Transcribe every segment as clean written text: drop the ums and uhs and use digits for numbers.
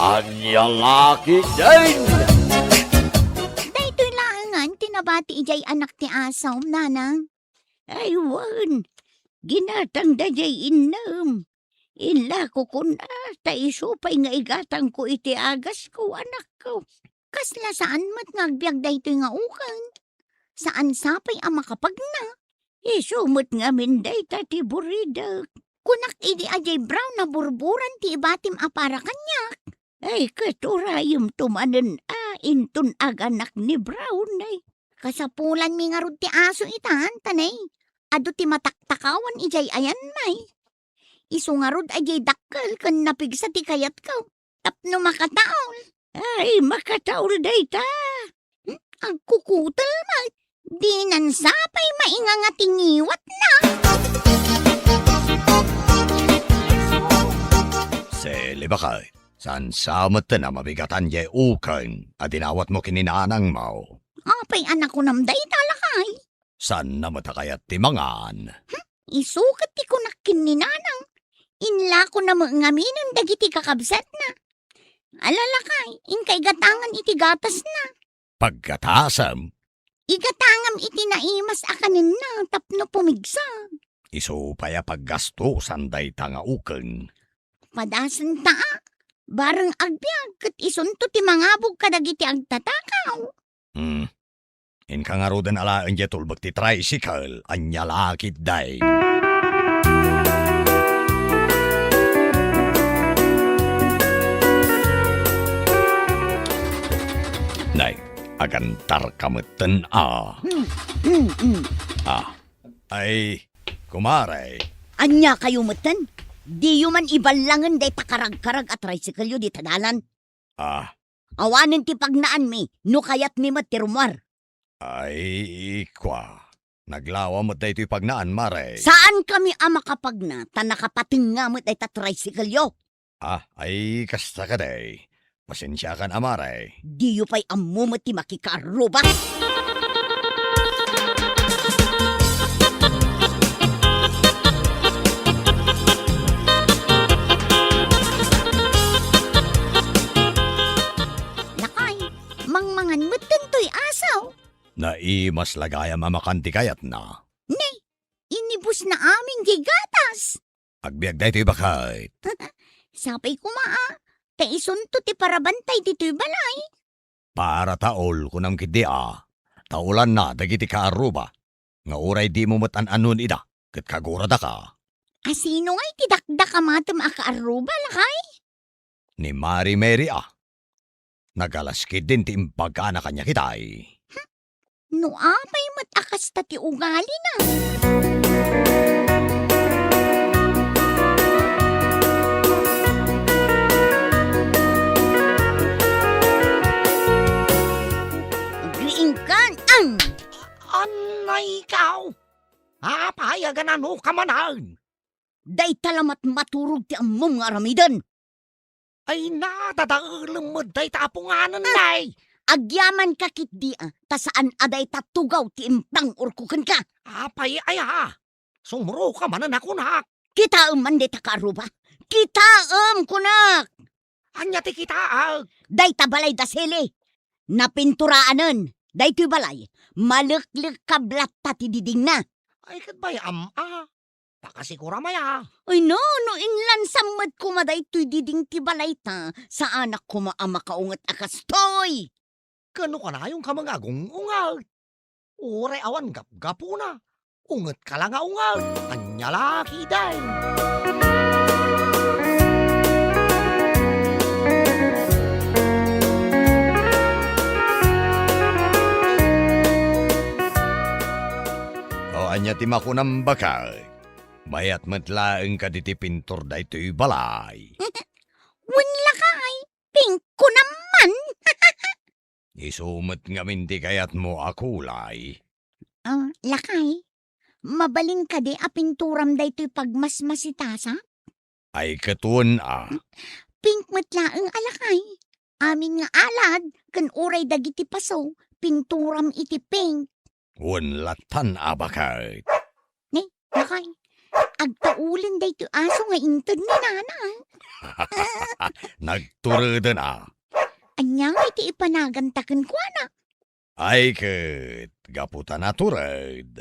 Anya laki din! Daytoy laangan, tinabati ijay anak ti asaw, nanang. Aywan, ginatang dajay inam. Inla ko kun ta isupay nga igatang ko iti agas ko, anak ko. Kasla saan mat ngagbiag daytoy nga ukan? Saan sapay ang makapagna? Isumot nga minday tati buridak. Kunak idi ajay brown na burburan ti ibatim apara kanyak. Ay katurayom tumanen intun aganak ni Brown ay. Kasapulan mi nga rod ti aso itan, tanay. Ado ti mataktakawan ijay ayan may. Isu nga rod ajay dakkel kan napigsa ti kayat ko. Tapno makataol. Ay makataol day ta. Ang kukutal may. Di nan sapay mainga nga tingiwat na. Sili ba kay? San samat na mabigatan ye ukan at inawat mo kininanang mo? Apay anak ko namday talakay. San na matakayat timangan? Isukat ti kunak kininanang. Inla ko na mangaminan dagiti kakabsat na. Alalakay, inkay gatangan iti gatas na. Pagkatasam, Igatangam iti naimas akanin na tapno pumigsa. iso paya paggasto sanday tanga ukan. Padasan ta, bareng agbyag kat isunto ti mangabog kadagiti agtatakaw. Inka nga rodan alaan je tulbag ti tricycle, anya lakit day. Nay, agantar kamutan Ay, kumare. Anya kayo matan? Di man ibalangan day takarag-karag at tricycle yu di tadalan. Awanin ti pagnaan mi, no kayat mi matirumar. Ay, kwa. Naglawa mo tayo ito'y pagnaan, mare. Saan kami ang makapagna, ta nakapatingamot ay ta tricycle yu? Ay, kasta ka day. Pasensya ka na, mare. Di yu pa'y amumot ti makikaruba. Lakay, mangmangan mo't tantoy asaw. Naimas lagaya mamakanti kayat na. Inibus na aming gigatas. Agbiag da ito'y bakit. Sapay kumaa, ta isunto ti parabantay dito'y balay. Para taol kunam kiti Taulan na dagiti kaaruba. Nga uray di mo matan-anon ida. Kat kagurada ka. Asino nga'y tidakda kamatam akaaruba lakay? Ni Mari Mary Nagalaskid din ti impagana kanya kitay. No apay matakas ta ti ugali na. Griingkan ang! Anay ikaw! Payagan ano ka manan? Day talamat maturog ti amom nga aramidan. Ay natadaulam mo day tapunganan day. Agyaman ka kit di ta saan aday tatugaw ti impang urkukan ka. Apay ay Sumuro ka manan ako nak. Kita man day takaruba. Kita kunak. Anya ti kita Day tabalay da sili. Napinturaanan. Day ti balay. Maleklik kablat ta ti diding na. Ay kat bay Pakasigura maya. Ay no inlan samad kumaday tuy diding ti balay ta. Sa anak ko maama kaungat akastoy. Kano ka na yung kamangagong ungal? Uray awan gap-gapo na. Ungat ka lang ungal. Anya laki day. O anya ti makunam bakal. Mayat matlaeng ka diti pintor da ito'y balay. Wen lakay, pink ko naman. Isumat nga minti kayat mo akulay. Lakay, mabalin ka di apinturam da ito'y pagmasmasitasa? Ay katun Pink matlaeng alakay. Amin nga alad, kan uray dagiti paso, pinturam iti pink. Unlatan bakit. Lakay, agtaulin da ito aso nga intod ni nanang. Nagturada na. Anyang iti ipanagantakan ko na. Ay ket, gaputa na turad.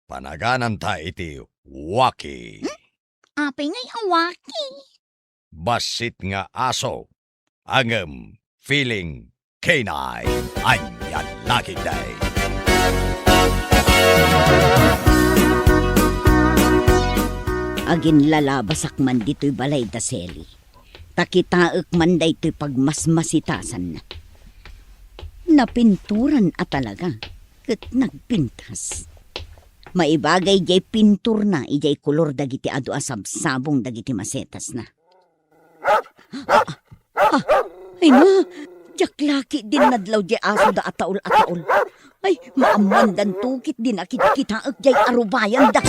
Panaganan ta iti waki. Apay ngay awaki. Basit nga aso. Angem feeling canine. Anyan laki day. Agin lalabasak man dito'y balay da seli. Takitaek man da ito'y pagmasmasitasan na. Napinturan at talaga. Kat nagpintas. Maibagay jay pintur na ijay kulor dagiti adu asabsabong dagiti masetas na. Ay na, jaklaki din nadlaw jay aso da ataol-ataol. Ay, maamandan tukit din akit-kitaek jay arubayan da.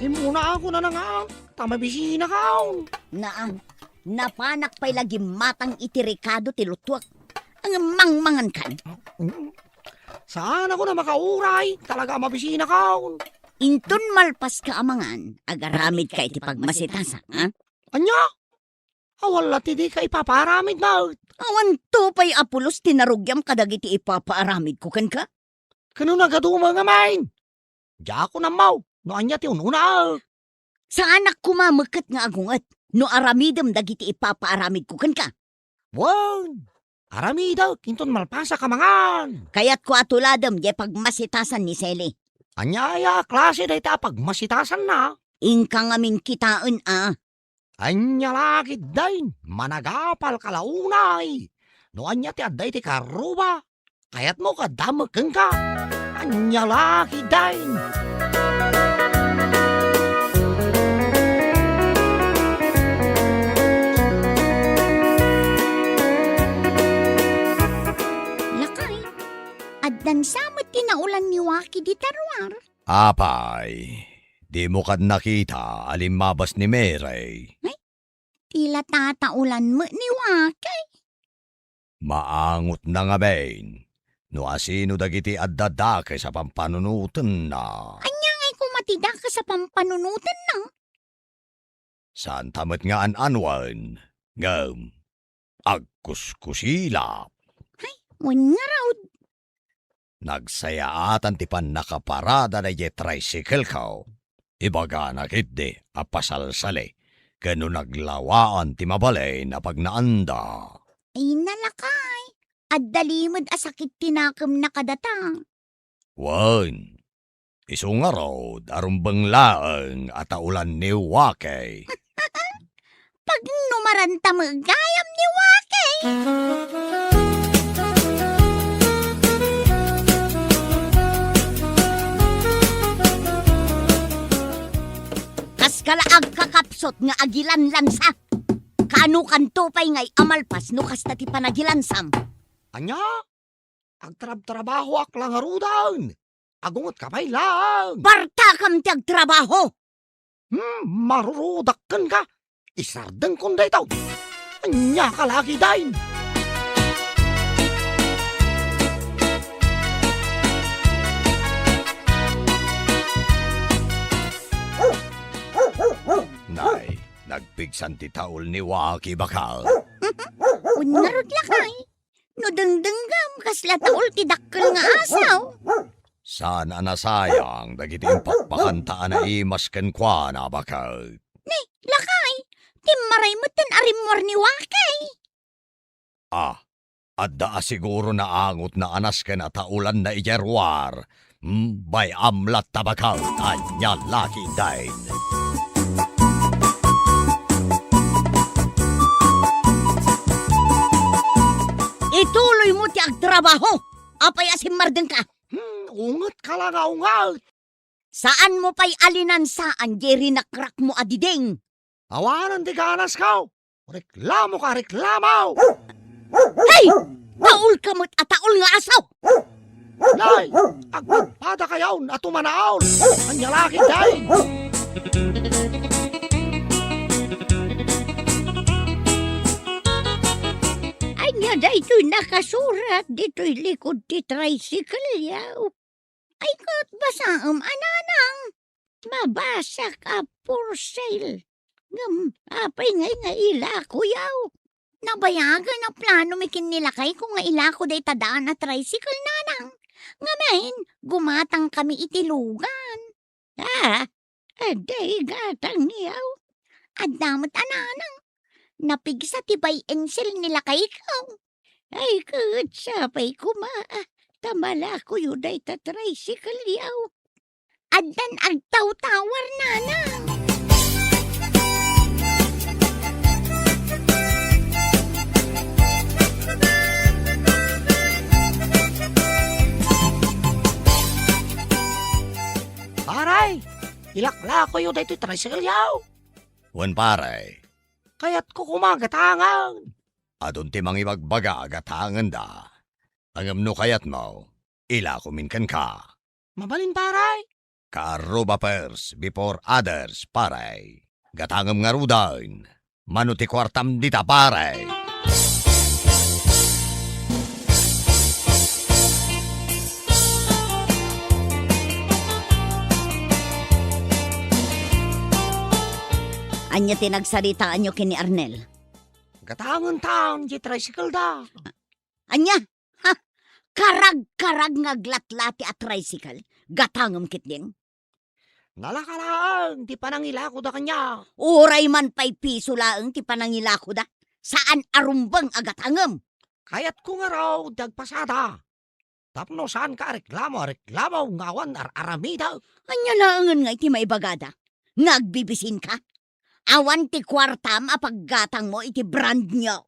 Imuna ako na nga. Tamabisina ka. Naan, napanak pa'y lagi matang itirikado ti lutwak. Ang mangmangan kan. Saan ako na makauray? Talaga mabisina ka. Intun malpas ka amangan, agaramid ka iti pagmasitasa, ha? Anya? Awala ti di ka ipaparamid na. Awan to pa'y apulos tinarugyam kadagiti ipapaaramid ko kan ka? Kano nagaduma nga main? Diya ako na mau. No anya ti ununa. Sa anak kumamakat nga agungat, no aramidam dagiti ipapaaramid ko kan ka? Wan. Aramida, kinton malpasa ka mangan. Kaya't ko atuladam di pagmasitasan ni Seli. Anyaya, klase da ita pagmasitasan na. Ingka ngamin kitaan Anya lagi dain, managapal kalaunay. No anya ti adday ti karuba. Kayat mo ka damakeng ka. Anya lagi dain. Lakay, addan samot tinaulan ni Waki di tarwar. Apay, di mo kad nakita alimabas ni Merey. Tila tataulan mo ni Waki. Maangot na nga bain. No asino dagiti addadake sa pampanunutan na. Anyang ay kumatida ka sa pampanunutan na. Saan tamat nga an-anwan? Ngam, agkuskusila. Wan nga raw. Nagsayaatan ti pan nakaparada na ye tricycle kao. Ibaga nakitdi apasalsali. Kano naglawaan ti mabalay na pagnaanda. Ay nalakay. Addalimod asakit tinakam na kadata. Wan, isunga raw arumbang laang at aulan ni Wakay. Pag numaranta magayam ni Waki. Kas kalaag kakapsot nga agilan lansa. Kano kanto pa'y ngay amalpas no kasta ti panagilansam. Anya? Agtrab-trabaho ak lang arudan. Agungot ka pa'y lang. Barta kam ti agtrabaho. Marurudakan ka. Isardeng kunday tao. Anya ka lagi dain. Nay, nagpigsan ti taol ni Waki bakal. Unarod lakay. No dengdenggam kasla taol ti dakkel nga asaw. Sana nasayang dagiti impakpakantaan na imas ken kwa na bakal. Lakay. Timmaray mo tan arimor ni Waki. Adda siguro na angot na anas ken at taulan na ijerwar. Bay amlat tabakal, anya laki dain. Ituloy mo ti agtrabaho. Apay asimardeng ka. Ungat ka lang ungat. Saan mo pa'y alinan saan jeri nakrak mo adideng? Awanan di ganas ka. Reklamo ka, reklamo. Hey! Taol kamot at taol nga asaw! Nay, agpagpada kayaw at umanaol. Anya laki dain. Ay nga day Dito'y nakasurat, dito'y likod ti tricycle yaw. Ay kat basaam ananang. Mabasa ka for sale. Apay ngay nga ila ko yaw. Nabayagan na plano mi kinilakay kung nga ila ko day tadaan na tricycle nanang. Ngamain, gumatang kami itilugan. Aday gatang yaw. At damot ananang. Napigsa tibay ensel nilakay ko. Ay kutsapay kumaa. Tamala ko yuday ta tricycle yaw. Addan agtaw-tawar nanang. Paray, ilakla ko yun dito tricycle yaw. Wan paray, Kaya't ko kumagatangan. adun ti mangibagbaga agatangan da. Angam no kayat mo, ila kuminkan ka. Mabalin paray. Karuba first before others, paray. Gatangam nga rudain. Manuti kwartam dita, paray. Anya tinagsaritaan nyo kini Arnel. Gatangan taon di tricycle da. Anya? Ha? Karag-karag nga glatlati at tricycle. Gatangam kitling. Nalakalaan, di pa nangilako da kanya. Uray man pa'y piso laeng ti panangilako da. Saan arumbang agatangam? Kaya't ko nga raw dagpasada. Tapno saan ka reklamo ngawan aramida. Anya laengan nga iti maibagada. Nagbibisin ka? Awan ti kwartam apaggatang mo iti brand nyo.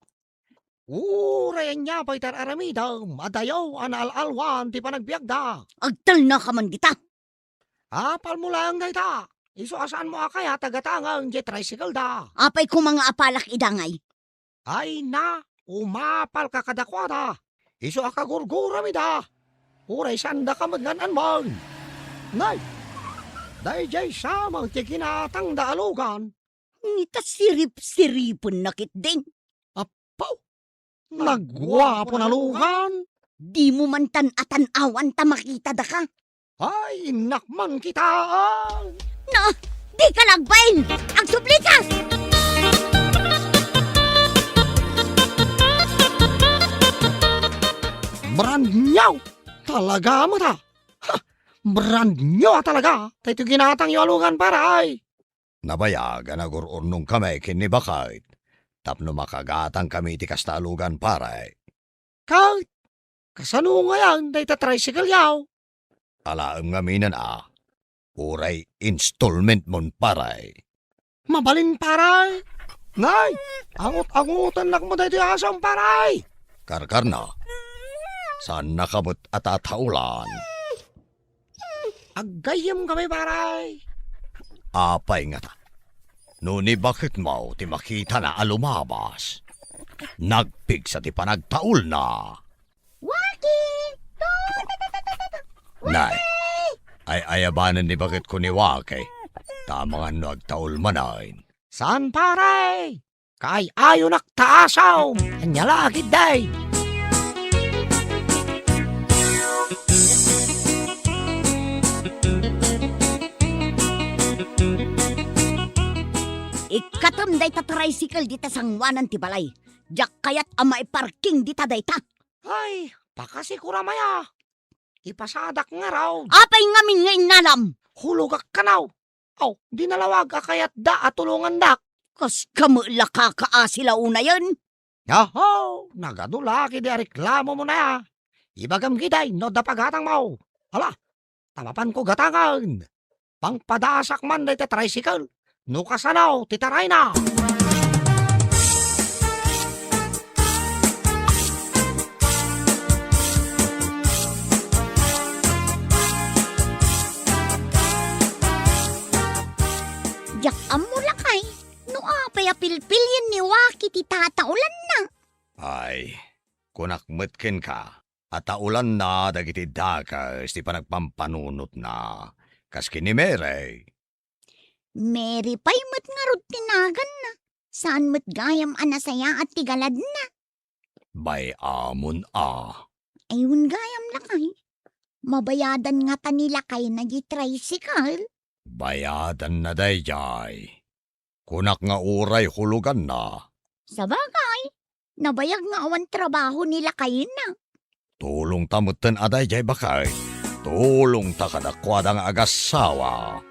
Urayan niya pa'y aramida. Madayaw analalwan di pa nagbiag da. Agtal na ka man kita. Apal mo lang da ita. Iso asaan mo kaya tagatangang di tricycle da. Apay ko mga apalak idangay. Ay na, umapal ka kadakwada. Iso akagurgurami da. Uray sanda ka magnanan mo. Nay, dahil jay samang tikinatang daalugan. Ngita sirip-siripon nakit din. Pau, nagwapo na lugan. Di mo man tan-atan-awan ta makita da ka. Ay, nakman kita. No, di ka lagbain! Ang suplikas! Brand nyaw. Talaga mo ta. Ha, brand nyaw talaga. Tayo ginatang yung alungan paray. Nabayagan agururnong kami kinibakait. Tapno makagatang kami ti kastalugan, paray. Kahit, kasano nga yan, tayo tricycle yaw. Alaam nga minan uray installment mon, paray. Mabalin paray. Nay, angot-angutan lang mo dito asang paray. Karkar na. Saan nakabot at ataulan? Agayam kami paray. Apay nga ta. Nuni bakit mo ti makita na alumabas? Nagpig sa ti panagtaul na. Waki! Nay, ay ayabanan ni bakit ko ni Wake. Tama nga nagtaul manain. Saan paray? Kay ayo naktaasaw. Anya lagi day. Ikatam day ta tricycle dita sangwanan ti balay. Jak kayat ama parking dita day ta. Ay, pakasikura maya. Ipasadak nga raw. Apay ngamin nga inalam. Hulugak ka naw. Aw, di nalawag akayat da at tulungan dak. Kas kamula kakaasila una yan. Yaho, nagadulaki di reklamo mo na ya. Ibagam giday, no da pagatang mo. Hala, tamapan ko gatangan. Pangpadasak man day ta tricycle. No kasanaw, titaray na. Jak amula kay. No apay apilpilyan ni Waki ti tataulan na. Ay, kunakmetken ka. At taulan na dagiti dakas ti panagpampanunot na. Kaski ni Mere. Mary pa'y mat nga rod tinagan na. Saan mat gayam anasaya at tigalad na. Bay amon Ayun gayam lakay. Mabayadan nga ta nila kay nag-tricycle. Bayadan na dayjay. Kunak nga uray hulugan na. Sa bagay, nabayag nga awan trabaho nila kayo na. Tulong tamutan adayjay bakay. Tulong ta kadakwada nga agasawa.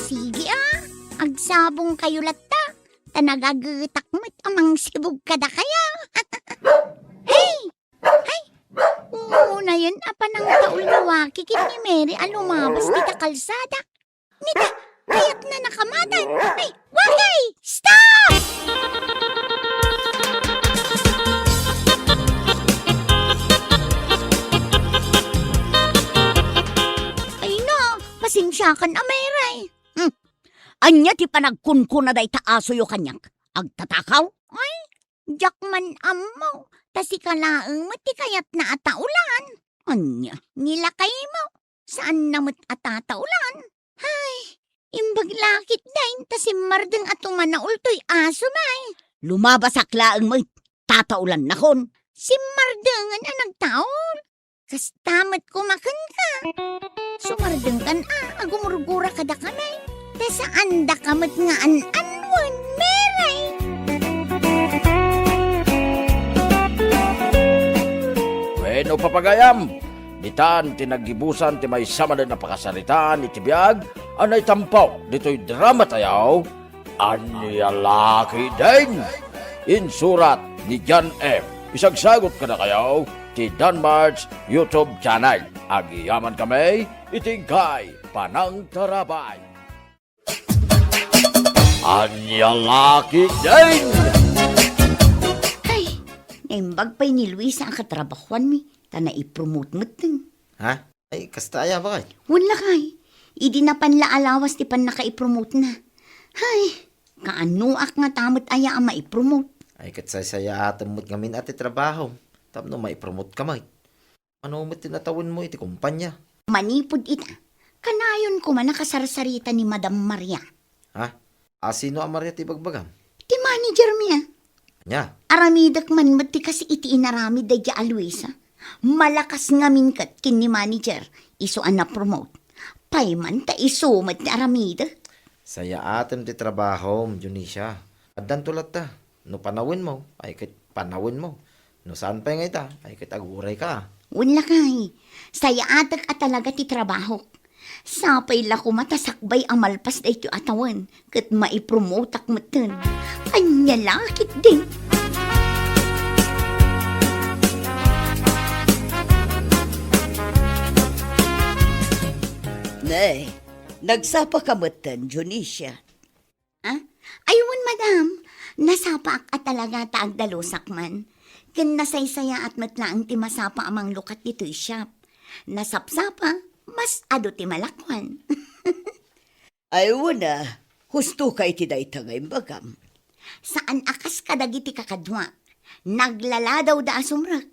Sige agsabong kayo latta. Tanagagutak mo't amang sibog kada kaya. Hey! Ay! Una yun, apa nang taul na wakikit ni Mary alumabas dita kalsada. Nita, kaya't na nakamatan. Ay, wakay! Stop! Ay na, pasensyakan ameray. Anya ti panagkunkun na day taaso yo kanyak. Agtatakaw? Jakman ammo, tasi kalaeng mati kayat na ataulan. Anya? Nilakay mo, saan namot atataulan? Hay, imbag lakit dain, tasi mardeng atuman na ultoy aso may. Lumabas aklaang may tataulan na kon. Si mardengan ang nagtaol. Kastamat kumakan ka. Sumardeng kan agumurgura kada kamay. Tasaan da kamat nga an-anwan, meray. Bueno papagayam, ditan tinagibusan ti may sama na napakasaritaan iti biyag, anay tampaw dito'y drama tayaw, Anyalaki din. Insurat ni John F. Isagsagot ka na kayaw ti Danmar's YouTube channel. Agiyaman kami, itingkay panang tarabay. Anyalaki din! Ay, naimbag pa'y ni Luisa ang katrabahuan mi. Tana i-promote mo din. Ha? Ay, kastaya ba kay? Wala kay. Idi na panla alawas ti pan naka-i-promote na. Ay, kaanuak nga tamot aya ang ma-i-promote. Ay, katsaya atam mo't ngamin ati trabaho. Tapno mai-promote ka may. Ano mo't tinatawin mo iti kumpanya? Manipod ita. Kanayon ko man nakasarsarita ni Madam Maria. Ha? Sino ang Maria ti bagbagam? Ti manager miya. Nya? Aramidak man mati kasi iti inaramid da ja Luisa. Malakas ngamin kat kin ni manager. Isuan na promote. Payman ta isumat ni aramida. Saya atam ti trabaho, Junisha. Addan tulat ta. No panawin mo, ay kit panawin mo. No saan pa ngay ta, ay kit aguray ka. Wala kay. Saya atak at talaga ti trabaho. Sapay la ko matasakbay ang malpas da ito atawan. Kat maipromote ak matan. Anya lakit din. Nay, nagsapa ka matan, Junisha. Ayun, madam. Nasapa ak at talaga taag dalusak man. Ken nasaysaya at matlaang ti masapa amang lukat dito'y shop. Nasapsapa, mas ado ti malakwan. Ay, wala. Husto ka iti day tagay bagam. Saan akas kadagiti kakadwa? Naglala daw da asumrak.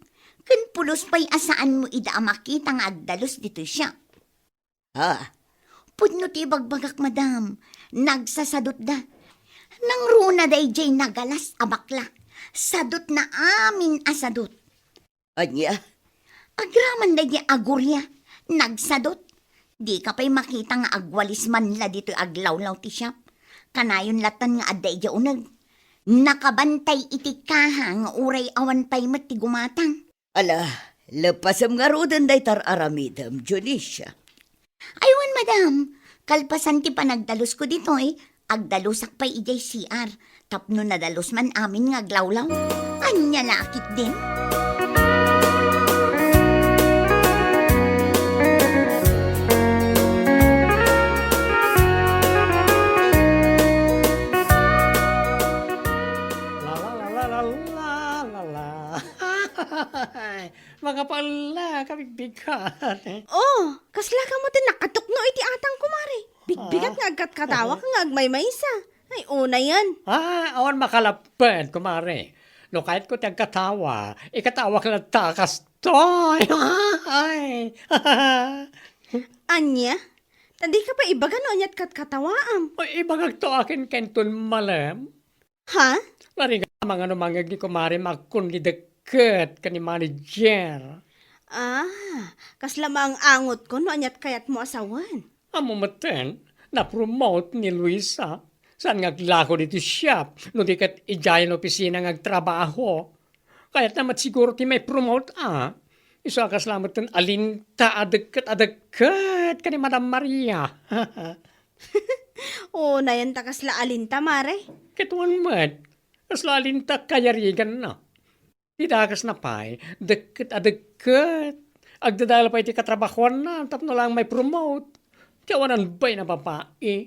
Ken pulos pa'y asaan mo ida makita nga agdalos dito'y shop. Pudno ti bagbagak, madam. Nagsasadot da. Nang runa day jay nagalas abakla. Sadot na amin asadot. Anya? Agraman day agurya. Nagsadot. Di ka pa'y makita nga agwalis man la dito aglawlaw ti shop. Kanayon latan nga aday ja unag. Nakabantay iti kaha nga uray awan pa'y mati gumatang. Ala, lapasam nga rodan day tar aramidam, Junisha. Aywan, madam. Kalpasan ti panagdalos ko dito agdalusak pa'y ijay CR. Tapno nadalos man amin nga aglawlaw. Anya lakit din. Mga pala, kabigbigan. Oh, kasla ka mo din nakatukno iti atang kumari. Bigbigat nga agkat katawa ka nga agmaymaysa. Ay, una yan. Awan makalapad, kumare. No kahit ko tiyang katawa, ikatawa ka lang takas to. Ay. Anya, Hindi ka pa ibaga no anyat kat katawaam. Ay, ibagag to akin kenton malam. Ha? Laring ka mga numangag ni kumari magkundi deket ka ni manager. Ah, kaslamang angot ko no anyat kayat mo asawan. Amo maten, na-promote ni Luisa. Saan ngaglako dito shop, no di kat ijayan opisina ngagtrabaho. Kaya't naman siguro ti may promote Iso kasalamat ten alinta adeket ka ni Madam Maria. O, nayan ta kasla alinta, mare. Ketuan mat, kasla alinta kayarigan na. Itakas na pa'y, deket. Agdadala pa iti katrabahuan na, tapno lang may promote. Tiyawanan ba'y na babae?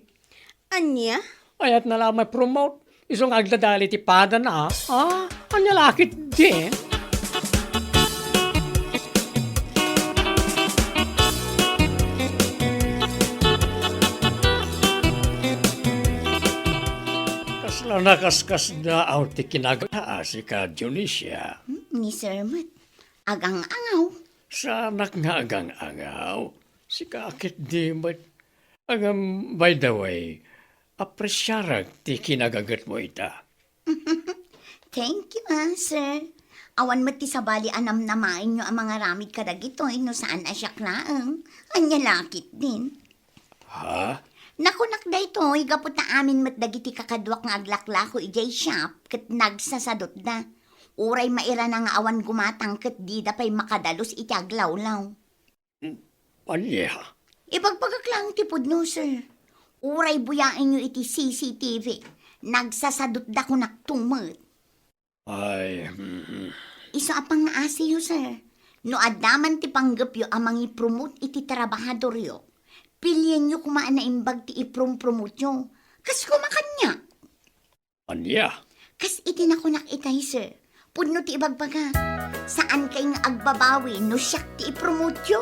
Anya? Ayat na lang may promote. Isong agdadali ti pada na, anya lakit din. Kasla nakaskas na out ti kinagawa si ka Dionisia. Ni Sir Mat, agang-angaw. Sa anak nga agang-angaw, si kakit di mat. By the way, apresyarag ti kinagagat mo ita. Thank you, sir. Awan mo ti sabali anam namain nyo ang mga ramid kadagitoy no saan asyak laang. Anya lakit din. Ha? Nakunak da ito, igapot na amin mat dagiti kakadwak nga aglaklako ijay shop, kat nagsasadot da. Uray maira na nga awan gumatang kat di da pa'y makadalos iti aglawlaw. Anya? Ibagpagak lang tipod no, sir. Uray buyain nyo iti CCTV. Nagsasadot da ko naktumat. Ay, Iso apang naasiyo, sir. No adaman ti panggap yo amang ipromote iti trabahador yo. Pilyen nyo kumaan na imbag ti iprom-promote nyo. Kas kumakanya. anya? Kas itinakunak itay, sir. Pudno ti ibagbaga. Saan kay nga agbabawi no siyak ti ipromote nyo?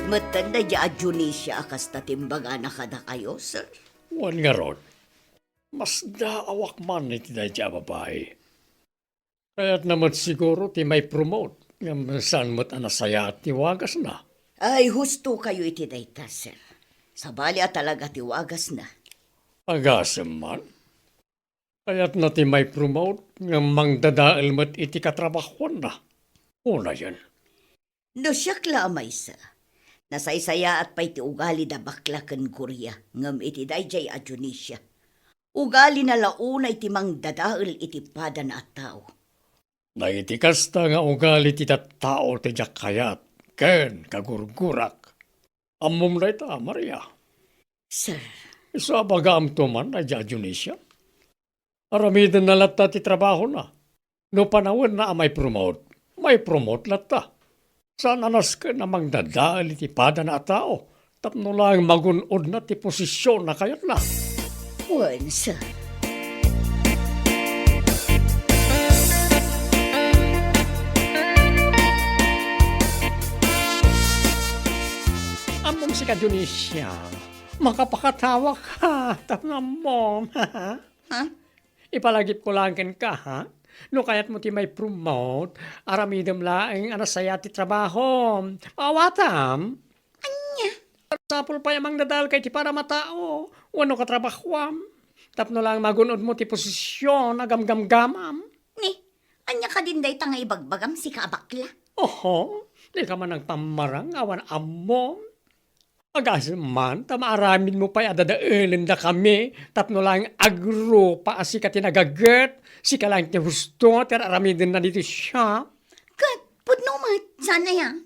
Matanda ya Junisha akas tatimbaga na kada kayo, sir. Wan nga ron. Mas daawak man iti na dya babae. Kaya't naman siguro ti may promote. Ngam saan mo't anasaya at tiwagas na. Ay, husto kayo iti dayta, sir. Sabali at talaga tiwagas na. Agasem man. Kaya't na ti may promote. Ngam mangdadaal mo't iti katrabahuan na. Una yan. No siyak lamay, sir. Nasaysaya at pa'y ti ugali da bakla ken Korea. Ngam iti dayjay a Junisha. Ugali na launa iti mangdadaal iti pada na at tao. Naitikas ta nga ugali ti tao ti kayat. Ken kagurgurak. Amom na ita, Maria. Sir, Isa bagam to man na dya Junisha. Aramidan na lata ti trabaho na. No panawin na may promote lata. Saan anas ka namang dadali ti pada na tao? Tapno lang magunod na ti posisyon na kayat na. wan, sir. Amom si ka Dionisia, makapakatawa ka, tapno mom. Ha? Ipalagip ko lang ka, ha? No kayat mo ti may promote, aramidem laeng anasaya ti trabaho. Pawatam. Anya? Sapul pa yamang nadal kay ti para matao. Wano ka trabahwam. Tapno lang magunod mo ti posisyon, agam-gam-gamam. Ni, anya ka din day nga ibagbagam si kaabakla. Oho, di ka man nagpamarang awan amom. Agas man, tamaaramin mo pa'y adadaelin da kami, tapno lang agro pa si ka tinagagat, si ka lang ti husto, tiraaramin din na dito siya. Kat, pudno mat, sana yan.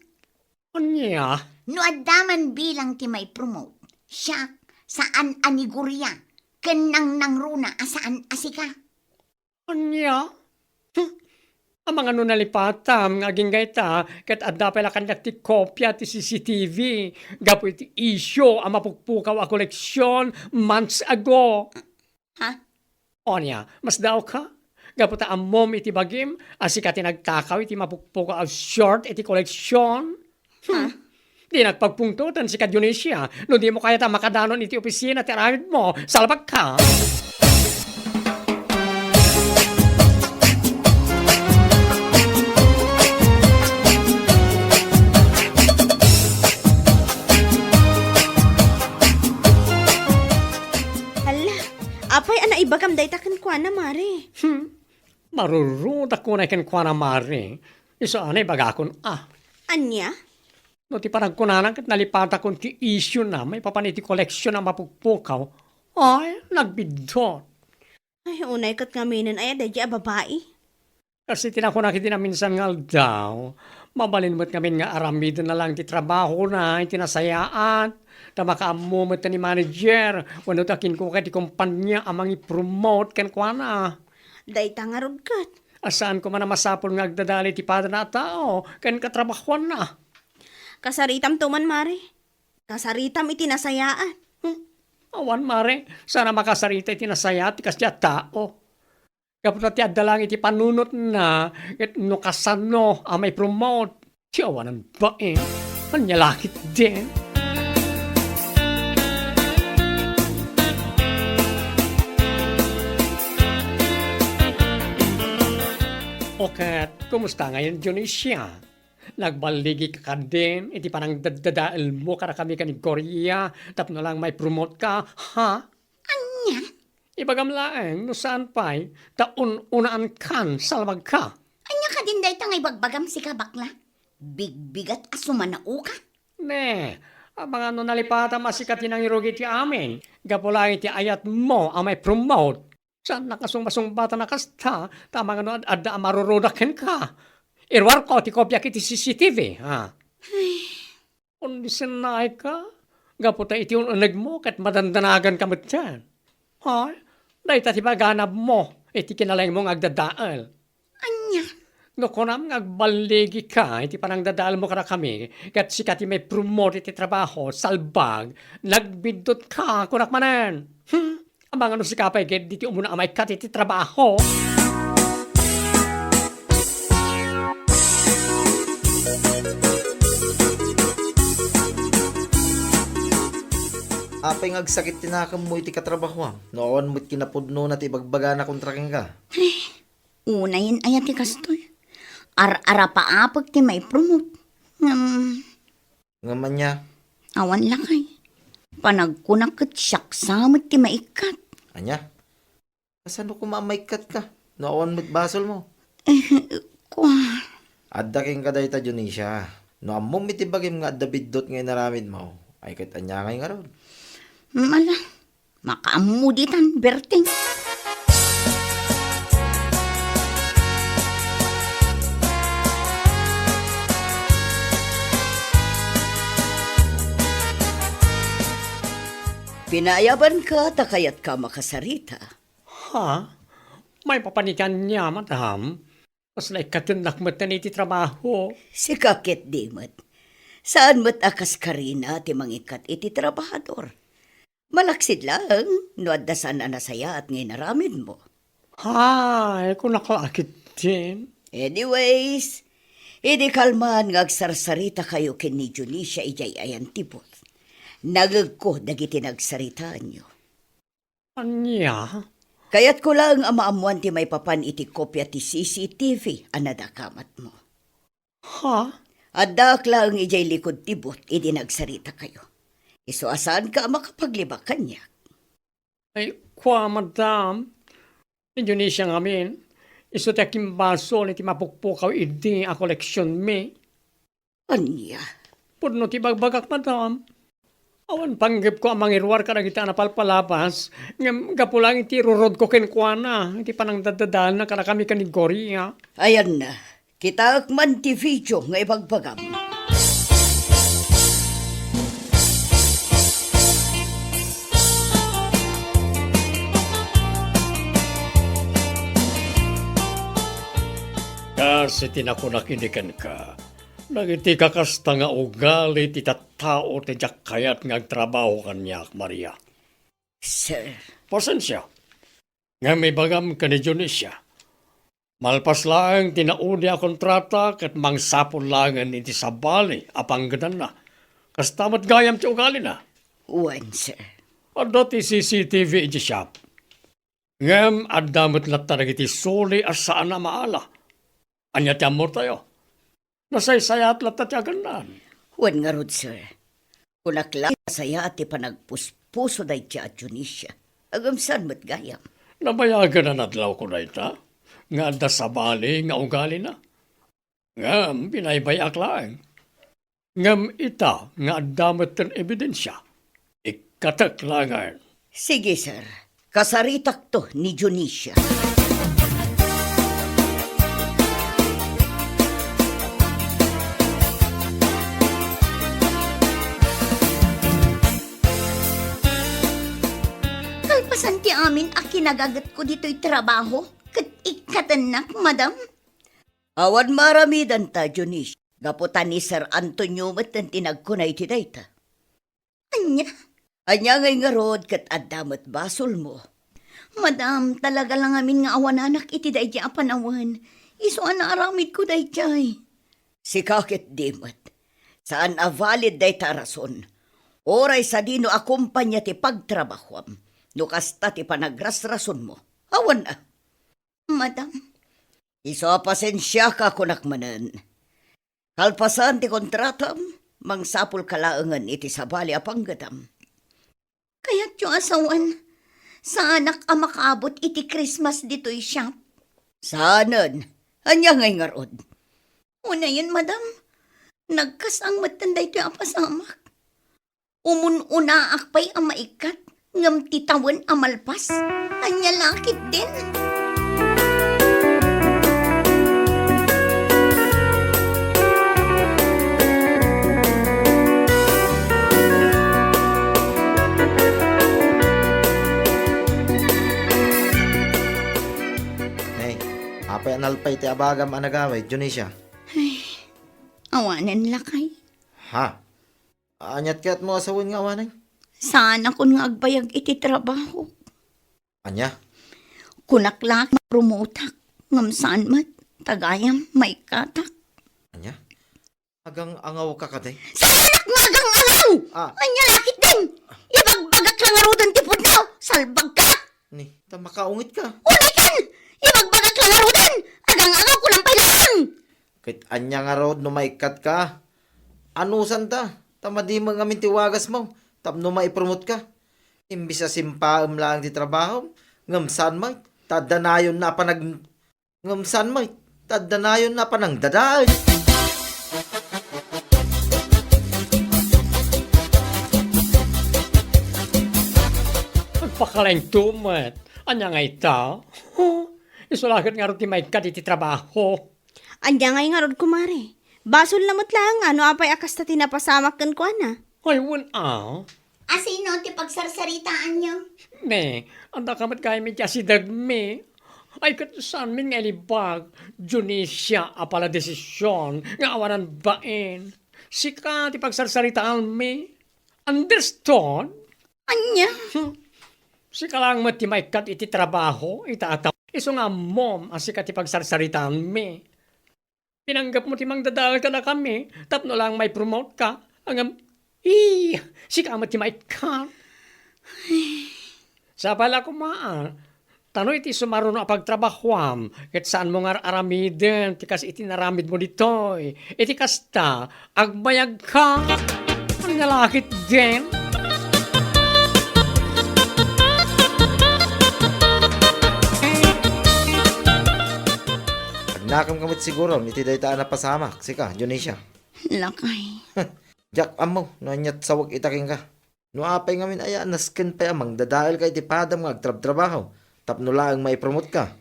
Anya, No adaman bilang ti may promote. Siya, saan anigurya? Kenang nangruna asaan asika? anya. Ang mga nunalipatam, ngaging gaita, kat adda pala kanyak ti kopya ti CCTV, gapo iti isyo, ang mapukpukaw a koleksyon months ago. Ha? Onya, mas daw ka? Gapo ta amom iti bagim, asika tinagtakaw iti mapukpukaw a short iti koleksyon. Di nagpagpungtutan si ka Dionisia, no di mo kaya ta makadanon iti opisina ti aramid mo, salbag ka. kan kwa na, Mare. Marurud ako na ikan kwa na mare. Iso anay bagakon Anya? No ti parang kunanan kat nalipata kon ti issue na may papaniti koleksyon na mapugpukaw. Ay, nagbidot. Ay, unay kat nga minan ay adadya babae. Kasi tinakuna minsan nga daw. Mabalin mo't kami nga aramid na lang ti trabaho na, tinasayaan. Ta makaamumot ni manager. Wano takin ko kay ti kumpanya amang i-promote kan kwa na. Day tangarod kat. Asaan ko man na masapol nga agdadali ti pada na tao. Kan katrabahuan na. Kasaritam tuman, Mare. Kasaritam itinasayaan. Awan mare, sana makasarita iti nasaya ti kasya tao. Kapag ti adalang iti panunot na, it no kasano may promote. Ti awanan ba Manyalakit din. Okay, kumusta ngayon, Dionisia? Nagbaligi ka din, iti panang dadadaal mo kada kami kanig Korea, tapno lang may promote ka, ha? Anya? Ibagamlaeng, no saan pa'y, taun-unaan kan, salwag ka. Anya ka din day tangay bagbagam si kabakla? Bigbigat asumanao ka? Ne, mga ano nalipata masikat ang irugi ti amin, gapulay ti ayat mo ang may promote. Saan nakasumbasumbata na kasta, tamang ano adda amarurudakin ka. Irwar ko, ti kopya kiti CCTV, ha? Kung disinay ka, gaputa iti ununag mo, kat madandanagan ka mo dyan. Ha? Dahil tati baganab mo, iti kinalang mong agdadaal. Anya? No, kunam agbaligi ka, iti panang dadaal mo kada kami, kat sikati may promote iti trabaho, salbag, nagbidot ka, kunak manan. Amang ano si kapay, kat diti umuna amay kat iti trabaho. Apay ngagsakit tinakam mo iti katrabaho. Noon mo't kinapudno na ti bagbaga na kontraking ka. Unayin ayat ti kastoy. Ar-ara paapag ti may promote. Ngaman niya, Awan lakay. Panagkunak kat siyak samot ti maikat. anya? Kasano kumamaikat ka? Noon mo't basol mo. Kwa. Adda king kaday ta Dionisia. No amom iti bagim nga adda biddot ngay naramid mo. Ay kat anya ngay nga ron. Mala. Makaamuditan, Berting. Pinayaban ka, takayat ka makasarita. Ha? May papanikan niya, madam. Mas naikatunak mo iti trabaho. Si kakit dimot. Saan mo't akas ka rin ti mangikat iti trabahador? Malaksid lang, no addasan na nasaya at ngay naramid mo. Hay, kung nakalakit din. Anyways, idi kalman ngagsarsarita kayo ken ni Dionisia ijay ayan tipot. Nagag ko dagiti nagsaritaan nyo. Anya? Kaya't ko lang amaamuan ti may papan iti kopya ti CCTV anadakamat mo. Ha? Adak lang ijay likod tibot idi nagsarita kayo. Iso asan ka makapaglibak kanya? Ay, kwa, madam. Indonesia ngamin. Iso taking baso iti mapukpukaw idi a koleksyon me. Anya? Pudno ti bagbagak, madam. Awan panggip ko amang irwar ka na kita napalpalabas. Ngam gapulang iti rurod ko kenkwana. Iti panang dadadaan na kada kami kanig Korea. Ayan na, kita akman ti video nga ibagbagam. Kasi tinakunakinikan ka. Nagiti kakasta nga ugali ti tattao ti jakayat nga agtrabaho kanyak, Maria. Sir, Pasensya. Nga may bagam ka ni Dionisia. Malpas lang tinaudi a kontrata kat mangsapon langan iti sabali apang ganan na. Kastamat gayam ti ugali na. uwan sir. Adda ti CCTV iti shop. Ngem addamot latta iti suli asaan na maala. Anya ti amor tayo. Nasaysayat latta ti aganan. Uwan nga rod sir. Kunakla saya at panagpuspuso day ti at Dionisia. Agamsan mo't gayam. Nabayagan na nadlaw ko na ita. Nga da sa bali nga ugali na. Ngam, pinaybayak lang. Ngam ita nga damot ng ebidensya. Ikatak langan. Sige, sir. Kasaritak to ni Dionisia. Kalpasan ti amin a kinagagat ko dito'y trabaho. Kat ikatanak, madam. Awan maramidan ta, Dionisia. Gaputan ni Sir Antonio mat ang tinagkunay ti dayta. Anya? Anya ngay nga rod kat adamat basol mo. Madam, talaga lang amin nga awananak iti day di apanawan. Iso ana aramid ko day jay. Si kakit dimat. Saan a valid day ta rason. Oray sa dino akumpanya ti pagtrabahwam. No kasta ti panagrasrason mo. Awan na. Madam, Iso pasensya ka kunakmanan. Kalpasan ti kontratam, mangsapul kalaangan iti sabali a panggadam. kaya't yung asawan. Sa anak a makaabot iti Christmas dito'y shop. Saanan? Anya ngay nga rod. Una yun, madam. Nagkasang matanday ito ang pasamak. Umun-una akpay ang maikat. Ngam titawan ang malpas. Anya lakit din. Hey, apay analpay ti abagam anagaway, Dionisia. Awanan lakay. Ha? Anyat kaya't mo asawin nga awanay? Saan ako nga agbayag iti trabaho. Anya? Kunaklak promotak. Ngam saan mat. Tagayam may katak. Anya? Agang angaw ka kaday? Sa anak nga agang alaw! Ah, Anya lakit din! Ibagbagak lang arudan ti pudnaw! Salbag ka! ni, makaungit ka. Unay kan! Ibagbagak lang arudan! Agang alaw ko lang pailang! Kahit anya nga rod no maikat ka. Anusan ta? Tamadi mo nga mintiwagas mo. Tapno maipromote ka. Imbis sa simpaam lang di trabaho. Ngamsan may. Tadanayon na pa nag... Ngamsan may. Tadanayon na pa nang dadaan. Pagpakalaing tumat. Anya nga ita. Isulagat nga rin ti may kat iti trabaho. Anya ngay nga rod kumare. Basol lamot lang, ano apay akas ta tinapasamak kan ko ana. Ay, wala. Asino ti pagsarsaritaan niyo? Ne, anda kamat kaya mi si dagme. Ay, katusan min nga libag. Dionisia apala desisyon. Nga awanan bain. Sika ti pagsarsaritaan mi. Understood? Anya? Sika lang mati may kat iti trabaho. Itaataw. Iso nga mom ang sika ti pagsarsaritaan mi. Pinanggap mo ti mang dadal ka na kami. Tapno lang may promote ka. Hanggang, sika mati may kat. Sa pala kumaan, tanoy iti sumaruno a pagtrabahwam, ket saan mo nga aramiden, tikas iti naramid mo ditoy, iti kasta, agbayag ka, ang nalakit din. Agnakam kamit siguro. Iti dayta na pasamak. Sika, Dionisia. Lakay. Jak amo. No anyat sawag itaking ka. No apay ngamin aya. Nasken pa amang dadail ka iti padam nga agtrab-trabaho. Tapno lang maipromote ka.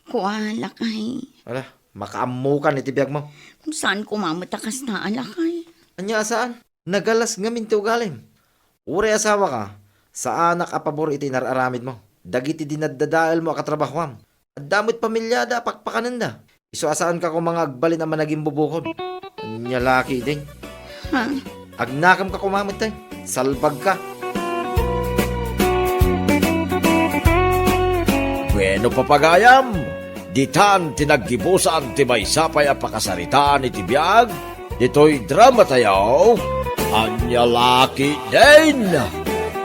Kuha, lakay. Wala. Makaamukan iti biyag mo. Kung saan kumamatakas na lakay. Anya saan? Nagalas ngamin ti ugalim. Uri asawa ka. Sa anak a pabor iti nararamid mo. Dagiti dinadadail mo akatrabahwam. At damot pamilyada pakpakananda. Iso asaan ka kung mga agbalin ang managing bubukod. Anya laki din. Ha? Agnakam ka kumamit tay. Salbag ka. Bueno papagayam, ditan tinaggibusan ti may sapay a pakasaritaan iti biyag, dito'y drama tayaw, anya laki din.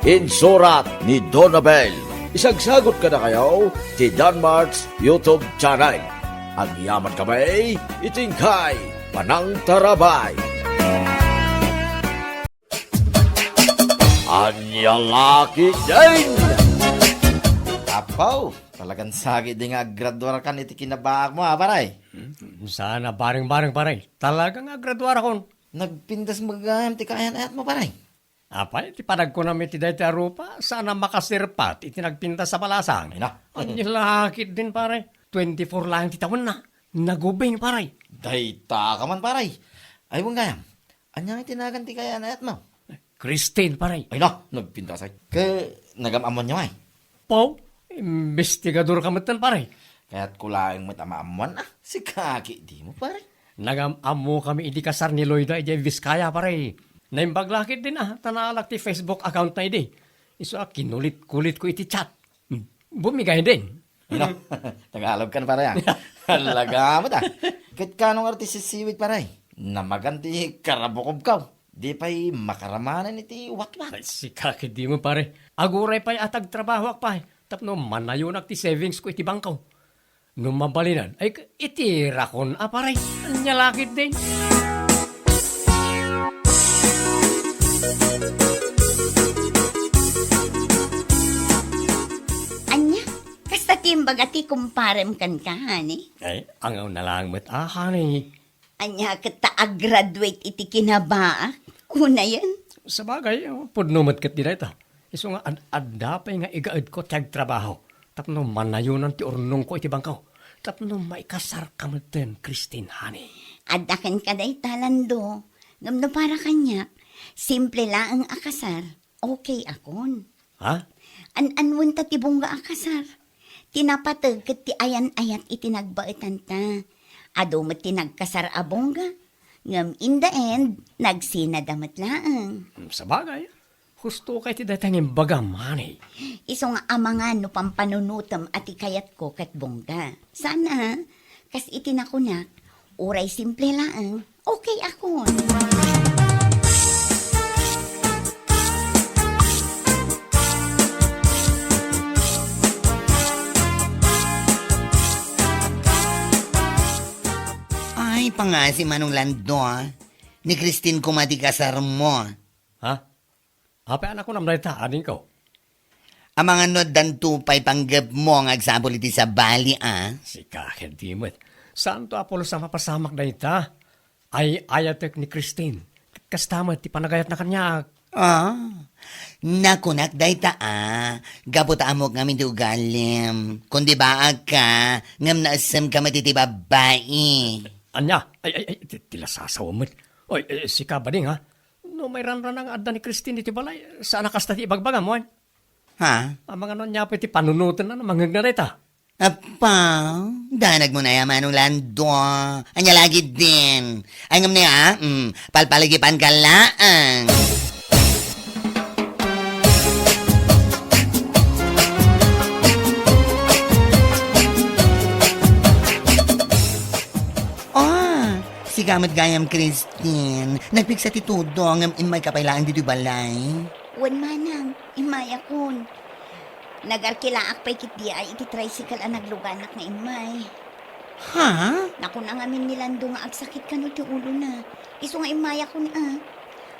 Insurat ni Donabel. Isagsagot ka na kayo ti Danmarks YouTube channel. Ang yaman kami, itingkay Panang Tarabay. Anya laki din. Pau, talagang sakit din nga graduar kan iti kinabaak mo ha, paray. Sana baring-baring paray. Talaga nga graduar akon. Nagpindas magam ti kayan ayat mo, paray. Apay, ti panag ko namin ti dayta rupa, sana makasirpat, iti nagpinta sa palasang. Ay na. Ang lakit din paray. 24 lang ti taon na. Nagubing paray. Dayta ka man, paray. Ay, mong gayam. Anya tinagan ti kayan ayat mo? Christine paray. Ay na, nagpindas ay. Nagamamon niyo ay. Pau, investigador ka matan paray. Kaya't kulaing matamaamuan si kaki di mo, paray. Nagam-amo kami iti kasar ni Loida iti Vizcaya paray. Naimbaglakit din tanalak ti Facebook account na iti. Iso kinulit-kulit ko iti chat. Bumigay din. Ano? Tagalog ka na, paray. Halaga mo ta. Kahit kanong artist siwit, paray. Namaganti karabukob ka. Di pa'y makaramanan iti watwat. Ay, si kakit di mo pare. Aguray pa'y atag trabaho ak pa. Tapno manayon ti savings ko iti bangkaw. Nung mabalinan, ay iti rakon paray. Nyalakit din. Anya, kasta timbag ati kumparem kan kahani. Ay, angaw na lang met ahani. Anya, kata-graduate iti kinabaak. Una yan. Sa bagay, pudnumat kat di ito. Iso nga, adapay nga igaad ko tiyag trabaho. Tapno manayunan ti urnong ko iti bangkaw. Tapno maikasar ka maten, Christine, honey. Adakan ka day talando. Ngamno para kanya. Simple lang ang akasar. Okay akon. Ha? An-anwan ta tibong nga akasar. Tinapatag kat ti ayan-ayat itinagbaitan ta. Ado mo tinagkasar abongga. Ngam in the end, nagsinadamat laang. Sa bagay, husto kay ti datangin bagam, honey. Iso nga amangan no pampanunutam at ikayat ko kat bongga. Sana, kas itinakunak, uray simple laang, okay ako. Ay, pangasi manong lando, ni Christine kumati kasar mo. Ha? Hape anak ko namday ta, aning ko. Ang mga nod dan tupay panggap mo ang agsabol iti sa bali, Si kakit di mo. Saan to Apollo sa mapasamak na ita? Ay ayatek ni Christine. Kastama ti panagayat na kanya. Nakunak day ta, Gaputa amok ngamin di ugalim. Kundi baag ka, ngam naasam ka matiti babae. Anya, ay, tila sasawa mo. Oy, si Kabading ha? No, may ranran ang adda ni Christine iti balay. Saan nakasta ti ibagbagam mo? Ha? Ang mga nun niya ti panunutan na namang narita. Apa, danag mo na yaman ng lando. Anya lagi din. Ay ngam niya, palpalagipan ka laang. Si Gamat Gayam Christine, nagpiksa ti tudo ngam imay kapailaan dito balay. Wan manang, imay akon. Nagarkilaak pa'y kit di ay iti tricycle ang nagluganak na imay. Ha? Naku na ngamin nilando nga agsakit ka no ti ulo na. Iso nga imay akon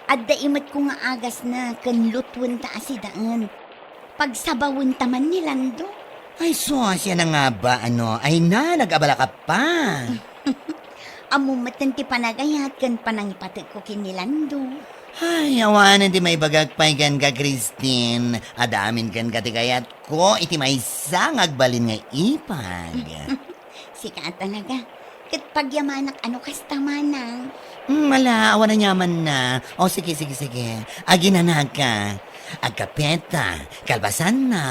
Adda imat ko nga agas na kanlutwan ta asidaan. Pagsabawon taman nilando. Ay, siya na nga ba, Ay na, nag-abala ka pa. Amumatan ti panagayat kan panangipatid ko kinilando. Ay, awanan ti may bagagpay kan ka, Christine. Adamin kan katigayat ko, iti may isang agbalin nga ipag. Sika talaga. Kat pagyamanak ano kasta manang. Mala, awan na nyaman na. O, sige. Agi na ka. Agkapeta, kalbasan na.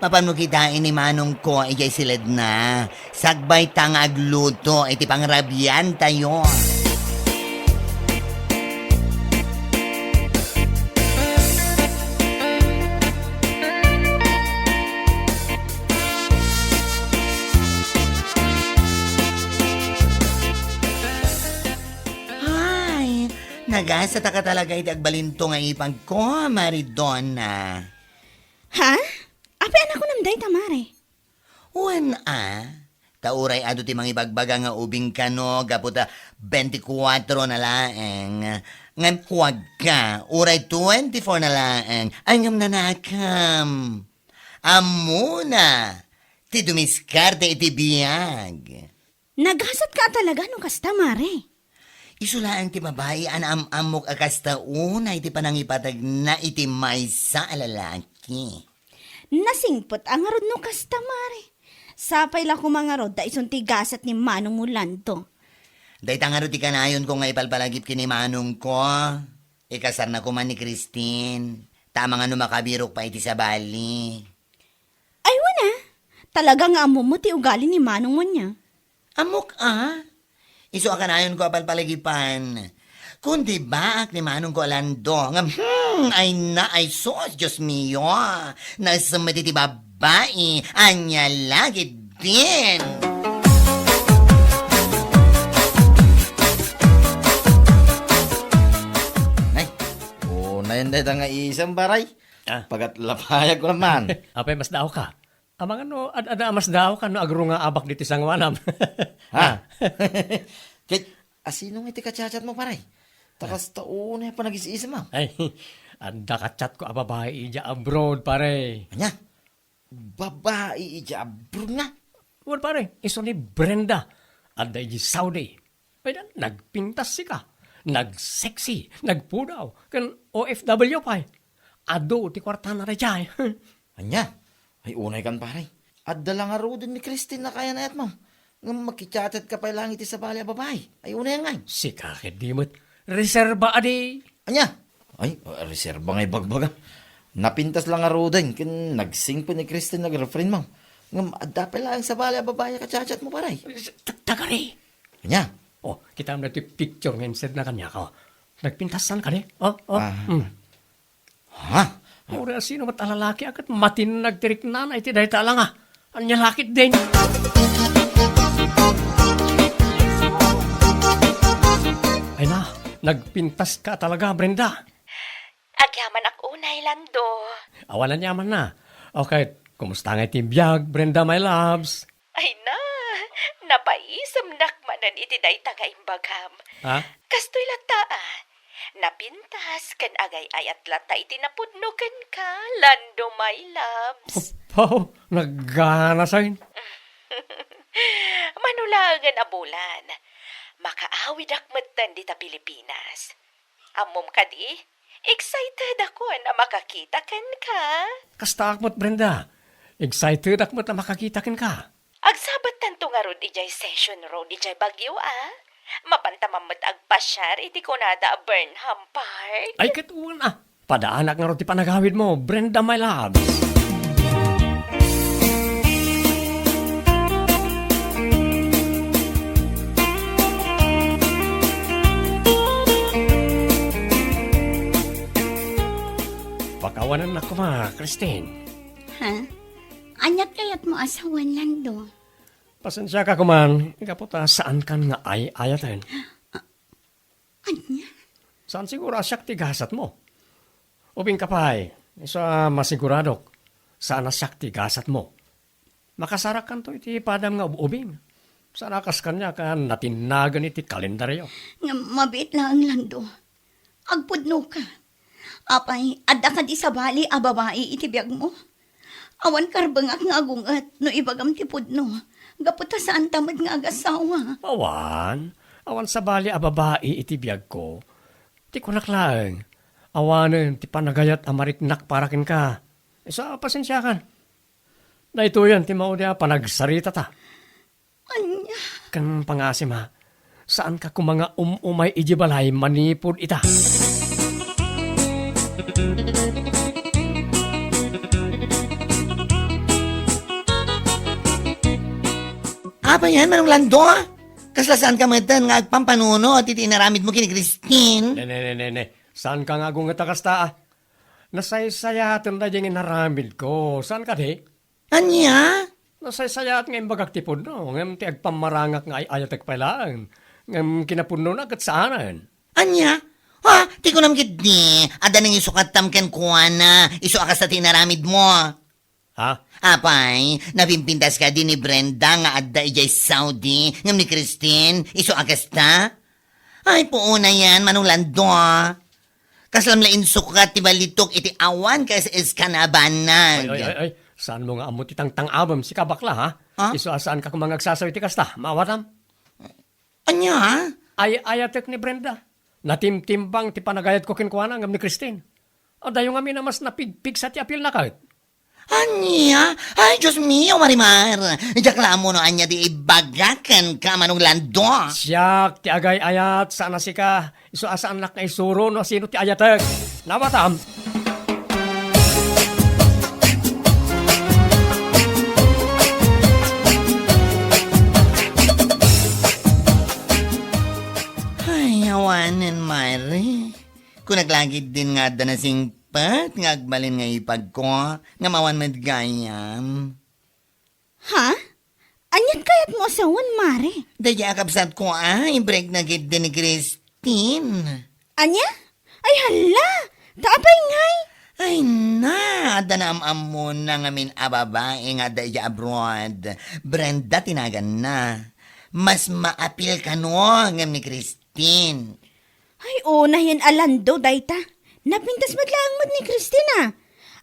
Paano kitain ni Manong ko, ijay silid na. Sagbay tang agluto, iti pangrabian tayo. Ay, nagasa ta ka talaga iti agbalinto nga ipag ko, Maridonna. Ha? Ape anak ko namday tamare. Wen Tauray ado ti mangibagbaga nga ubing kano, gaputa 24 na laeng. Ngam kuwag ka, uray 24 na laeng. Ay ngam nanakam. Amuna, ti dumiskarte iti biyag. Naghasat ka talaga no kasta, Mare. Isulaan ti babae an amok akasta una iti panangipatag na iti maysa a lalaki. Nasingpot ang arod no kasta, Mare. Sapay la kumangarod da isun tigasat ni Manong Mulanto. Day tangaro ti kanayon ko nga ipalpalagip kini manong ko. Ikasar na ko man ni Christine. Tama nga numakabirok pa iti sa bali. Ay, wala. Talaga nga amo mo ti ugali ni Manong mo niya. Amok Iso akanayon ko apalpalagipan. Kundi baak ni manong ko alando. Nga, ay na, ay sos, Diyos mio. Nasamati ti babae, anya lagi din. Nay, unayan day nga isang baray. Ah. Pagat lapayag ko naman. Apay mas daw ka. Amang ano, ada mas daw ka no agro nga abak diti sangwanam. Ha? Kaya, asino nga iti kachat mo, paray? Takas taon pa nag-isa mo. Ay, anda ka chat ko ababae ija abroad, pare. Anya, babae ijabro nga. Well, pare, iso ni Brenda. Anda iji Saudi. Pwede, nagpintas si ka. Nag-sexy. Nagpudaw. Kan OFW pa. Ado, ti kwarta na rejay. Anya, ay unay kan paray. At dala nga ro din ni Christine na kaya na mo. Nga makichatat ka pa lang iti sa bali a babae. Ay unay nga. Si kakit dimot. Reserba adi. Anya, ay reserba nga bagbaga. Napintas lang nga ro din. Kin nagsing pa ni Christine nag-refrain mo. Nga adda pa lang sa bali a babae kachat mo paray. Tagari. Anya, Oh, kita mo na ti picture ngayon set na kanya ko. Nagpintasan ka di? Oh. ha? Ura sino mat alalaki akat matin nagtirik na na iti dahi talang Anya lakit din. Ay na, nagpintas ka talaga, Brenda. Agyaman ak unay, Lando. Awalan yaman na. Okay, kumusta nga iti biyag, Brenda, my loves? Ay na, napaisam nakmanan iti day tagaimbagam. Ha? Kastoy lata napintas kan agay ayat lata iti napudnukan ka, Lando, my loves. Oh, naggana sa'yo. Manulagan a bulan. Makaawid akmatan dita Pilipinas. Amom ka di? Excited ako na makakita kan ka. Kasta akmot, Brenda. Excited akmot na makakitakin ka. Agsabat tanto nga ron ijay session road ijay Bagyo Mapantamamot agpasyar iti kunada a Burnham Park. Ay, katuwan Padaanak nga ron ti panagawid mo, Brenda, my loves. Pakawanan ako Christine. Ha? Anyat kayat mo asawan, Lando. Pasensya ka kuman. Ikaputa, saan kan nga ay ayatin? Anya? Saan siguro asyak tigasat mo? Ubing kapay. Isa masiguradok. Saan asyak tigasat mo? Makasarakan to iti padam nga ubing. Saan akas kanya kan natinagan iti kalendaryo. Nga mabit lang, Lando. Agpudno ka. Apay, adda ka di sa bali a babae iti biyag mo. Awan karbangak nga agungat no ibagam ti pudno. Gaputa saan tamad nga agasawa. Awan sa bali a babae iti biyag ko. Ti kunaklang. Awanen ti panagayat amariknak parakin ka. Isa pasensya kan. Na ito yan ti maudya panagsarita ta. Anya? Kan pangasim saan ka kumanga umay ijibalay manipod ita. Apa yan, Manong Lando? Kaslasaan ka matan nga agpampanuno at itinaramid mo kini Christine. Ne. Saan ka nga gungat kasta? Nasaysayatan na yung inaramid ko. Saan ka di? Anya? Nasaysayat nga imbagak tipod no. Ngam ti agpamarangak nga ay ayatek pailaan. Ngam kinapuno na kat saanan. Anya? Ha? Ti ko namgit di. Ada nang isukat tamken kuha na. Isu akas sa tinaramid mo. Ha? Apay, napimpintas ka din ni Brenda nga adda ijay Saudi. Ngam ni Christine, isu akas ta? Ay, puuna yan, Manong Lando. Kaslam lain sukat ti balitok iti awan ka sa iskanabanag. Ay. Saan mo nga amo ti tang-abam si kabakla, ha? Ha? Iso asaan ka kung mangagsasawi ti kasta, maawatam? Anya, ha? Ayatek ni Brenda. Natimtimbang ti panagayat ko kinkwana ngam ni Christine. O dayo nga mi na mas napigpig sa ti apil na kahit. Anya? Ay, Diyos mio, Marimar. Jakla mo no, anya di ibagakan ka manong lando. Siyak ti agay ayat sana si ka. Iso asaan nak na isuro no sino ti ayatek. Nawatam? Ay, awanan, Mari. Kung naglagid din nga da na singpat, nga agbalin nga ipag ko, nga mawan madgayam. Ha? Anyat kayat mo asawan, Mare? Daya akabsat ko i-break na gid din ni Christine. Anya? Ay hala! Taapay ngay! Ay na, danamam mo na ngamin ababae nga daya abroad. Brenda tinagan na. Mas maapil ka no ngam ni Christine. Ay, una yan alando, dayta. Napintas madlaang ni Christina.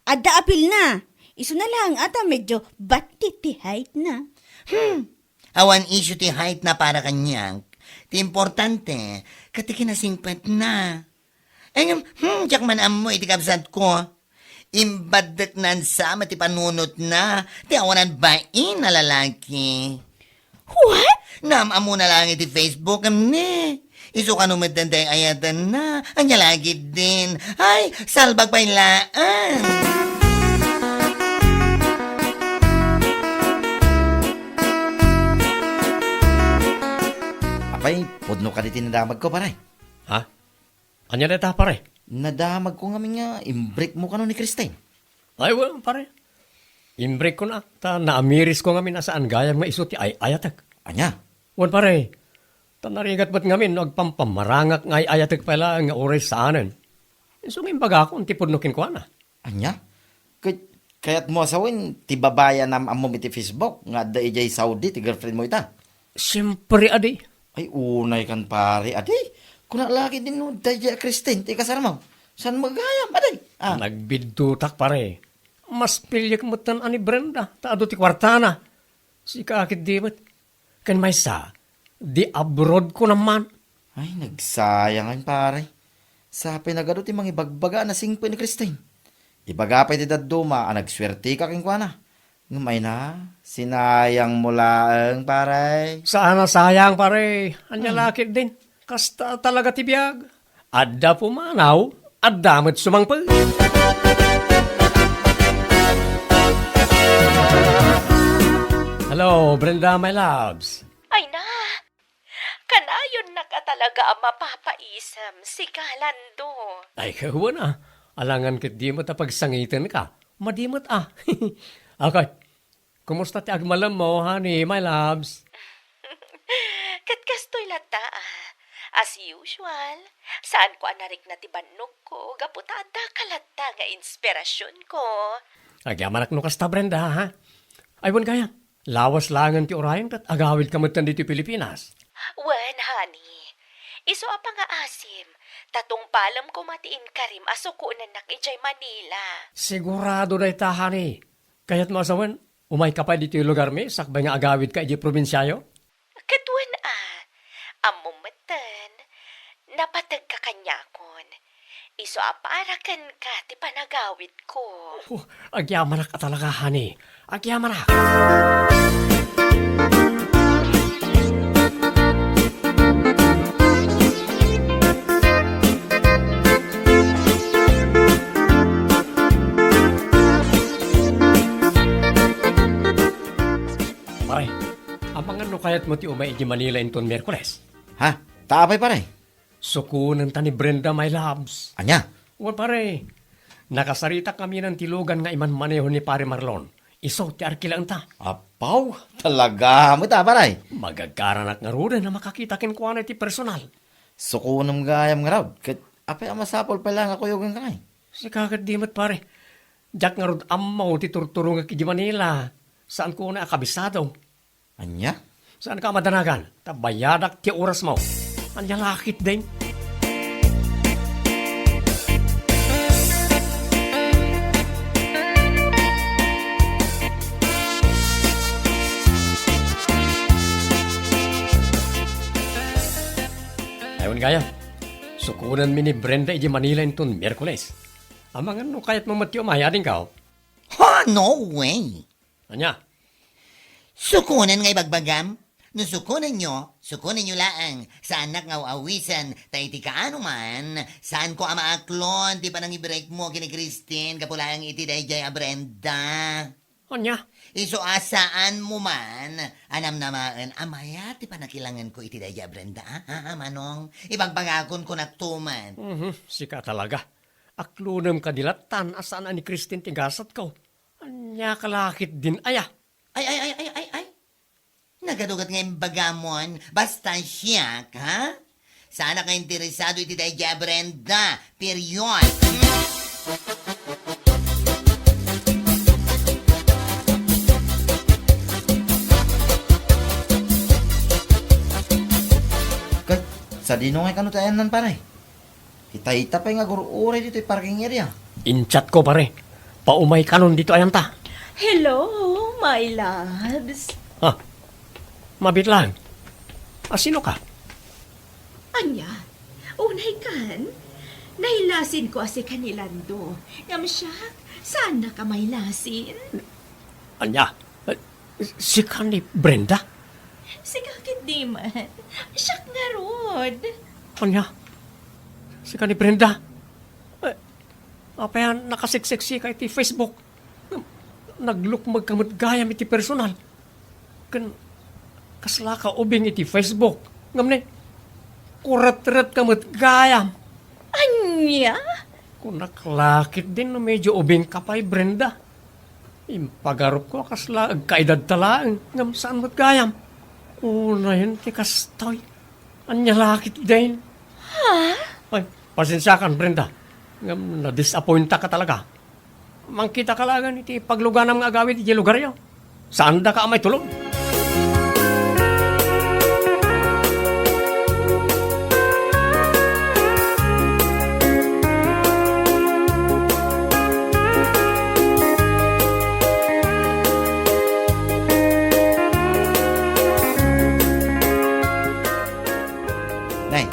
Adda apil na. Iso na lang ata medyo batitihait na. Awan issue ti height na para kanyang. Ti importante, kati kinasingpat na. Ay, tiyak man amo iti kabsat ko. Imbadak nan sama ti panunot na. Ti awanan bain na lalaki. What? Amo na lang iti Facebook amne. Iso ka numadanday ayatan na. Anya lagi din. Ay, salbag pa ilaan. Apay, pudno ka di tinadamag ko, paray. Ha? Anya na ta pare? Nadamag ko nga nga, imbreak mo ka no ni Christine. Ay, well, pare. Imbreak ko na. Ta naamiris ko ngamin asaan gayam nga iso ti ayatek. Anya? Wan pare. Tanarigat ba't ngamin, nagpampamarangak ngay ayatek pala nga oras saanan. Isungin baga ako, ti pudnukin ko na. Anya? Kaya't mo asawin, ti babaya nam amo iti Facebook, nga da ijay Saudi, ti girlfriend mo ita. Siyempre, adi. Ay, unay kan pare, aday. Kuna lagi din no, daya Christine, ti kasara mo. San magayam, aday? Ah, Nagbiddutak pare. Mas pilyak mo tan ani Brenda, taado ti kwartana. Si kakit di ba't? Kan may sa, di abroad ko naman. ay, nagsayangan pare. Sa pinagado ti mga ibagbaga na singpo ni Christine. Ibagapay ti daduma, nagswerte ka king kwa na. Ngumay na, sinayang mo laang pare. Sana sayang pare, anya lakit din. Kasta talaga ti biyag. Adda pumanaw, adda mo't sumangpag. Hello, Brenda, my loves. Ay na, kanayon na ka talaga ang mapapaisam si Kalando. Ay, kahuwa na. Alangan kit di mo tapagsangitin ka. Madimot Okay. Kumusta ti agmalam mo, honey, my loves? Katkastoy lata As usual, saan ko anarik na tibanog ko, gaputada kalata nga inspirasyon ko. Agyamanak no kasta, Brenda, ha? Aywan kaya, lawas langan ti orayan kat agawid kamutan dito Pilipinas. Wen, honey, iso apa nga asim, tatong palam ko matiin karim aso ko nanak ijay Manila. Sigurado na ita, honey. Kaya't masawan, umay ka pa dito yung lugar mi, sakbay nga agawid ka ijay probinsyayo? Katwan amumatan, napatag ka kanyakon. Iso aparakan ka ti panagawid ko. Agyamanak ka talaga, honey. Agyamanak. Pare, amang ano kaya't mo ti umay di Manila inton Merkules? Ha? Taapay pare. Sukunan ta ni Brenda, my loves. Anya? Well, pare, nakasarita kami ng tilugan nga iman maneho ni pare Marlon. Iso, ti arkilang ta. Apaw, talaga mo ta pare. Magagkaranak nga ruda na makakitakin ko na ti personal. Sukunam gayam nga raw. Kat apay amasapol pa lang ako yung kay. Si kagat dimot pare. Jack nga rod amaw ti turturo nga kidi Manila. Saan ko na akabisado? Anya? Saan ka madanagan? Tabayadak ti oras mo. Anya lakit din. gaya. Sukunan mi ni Brenda iji Manila inton Miyerkules. Amang ano kayat mo matyo mayading ka? Ha, no way. Anya? Sukunan ngay bagbagam. No sukunan nyo laang sa anak nga awisan, tayo ti kaano man, saan ko amaaklon, di pa nang i-break mo kini Christine, kapulang iti dayjay a Brenda. Anya? Iso asaan mo man, anam namaan, amaya ti pa nakilangan ko iti dayjay a Brenda, ha, manong, ibagbagakon ko na tuman. Sika talaga. Aklunam kadilatan asaan ni Christine tigasat ko. Anya kalakit din aya. Ay. Nagadugat ngayon bagamon, basta siya, ha? Sana ka interesado iti dayjay a Brenda, period. Kay, sa dino nga kano tayan nan paray. Kita-ita pa nga guro-uray dito yung parking area. Inchat ko pare. Paumay kanon dito ayanta. Hello, my loves. Ha? Mabit lang. Sino ka? Anya, unay kan? Nailasin ko asi kanilando. Ngam siya, saan na ka may lasin? Anya? Si ka ni Brenda? Sigakit di man. Siyak nga rod. Anya? Si ka ni Brenda? Apa yan nakasiksiksi ka iti Facebook? Naglook magkamot-gayam iti personal. Kasla ka ubing iti Facebook. Ngam ni, kurat-rat kamot-gayam. Anya? Kung naklakit din na medyo ubing ka pa'y Brenda. Impagarup ko kasla agkaedad talaan. Ngam saan mo't gayam? Una yun ti kastoy. Anya lakit din. Ha? Ay, pasensya kan Brenda. Ngam na-disappointa ka talaga. Mangkita ka lagan iti pagluganam nga agawid iti lugar yaw. Saan da ka amay tulog? Nay,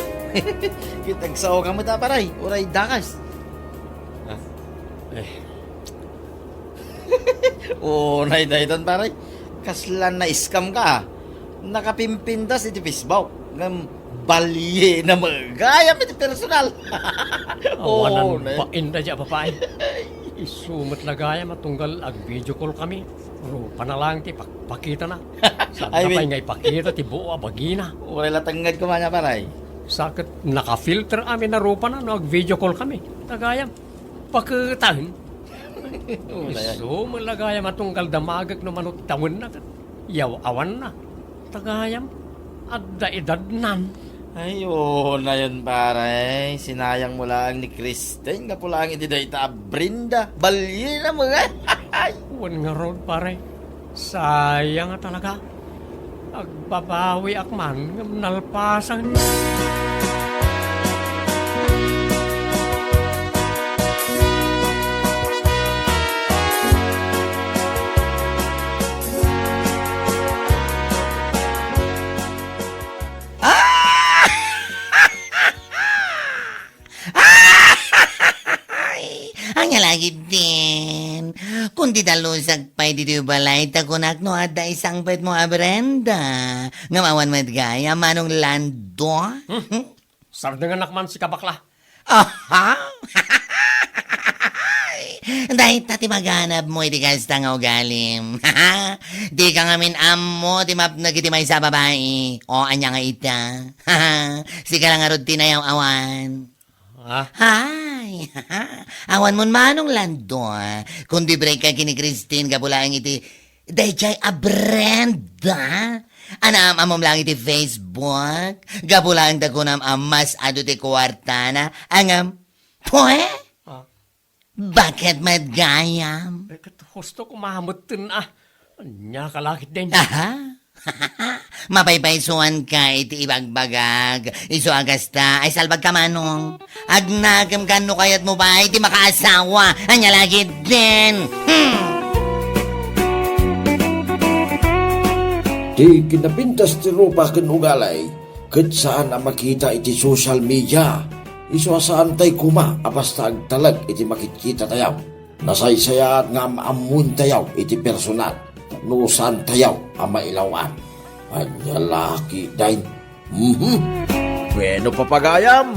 kitagsaw ka mo ta paray, uray dakas. Oo, nay dayton paray. Kaslan na scam ka. Nakapimpindas iti Facebook. Ngam balye na magayam iti personal. Awanan nay. pa inda dya papay. Isumot lagaya matunggal ag video call kami. Pero panalang ti pakita na. Saan Ay, ka pa'y wait. ngay pakita ti buo abagina. Uray latangad ko man paray. Sakit naka-filter amin na rupa na no, ag video call kami. Tagayam. Pakitahin. So, malagayam matunggal damagag no manot tawon na. Yaw awan na. Tagayam. Adda edad nan. Ay, oo na yun pare. Sinayang mo lang ni Kristen. Nga po lang iti dayta Brenda. Balye na mga. Wan nga road pare. Sayang nga talaga. Agbabawi akman ng nalpasan. Ang lagi din. Kung di dalusag pa'y di balay, takunak no ada isang pet mo a Brenda. Ngamawan mo gaya, manong lando. Sardang anak man si kabakla. Aha! Dahil tati maghanap mo, iti kasta nga ugalim. Di ka ngamin amo, di map nagitimay sa babae. O, anya nga ita. Sika lang nga rod tinayaw awan. Ha? Hay! Awan mon manong lando. Kung di break ka kini Christine, kapulaan iti dayjay a Brenda. Anam amom lang iti Facebook. Kapulaan da ko nam amas ado ti kwartana. Angam, pwe? Bakit madgayam? Husto ko mahamutin Anya kalakit din. Aha. Mapaypaysuan ka iti ibagbagag. Iso agasta ay salbag ka manong. Agnagam kano kayat mo ba iti makaasawa. Anya lagi din. Di kinapintas ti rupa ken ugalay. Kat saan ang makita iti social media? Iso saan tay kuma, basta agtalag iti makikita tayaw. Nasaysaya nga maamun tayaw iti personal. Nusan tayaw ang mailawan. Anya laki dain. Bueno papagayam,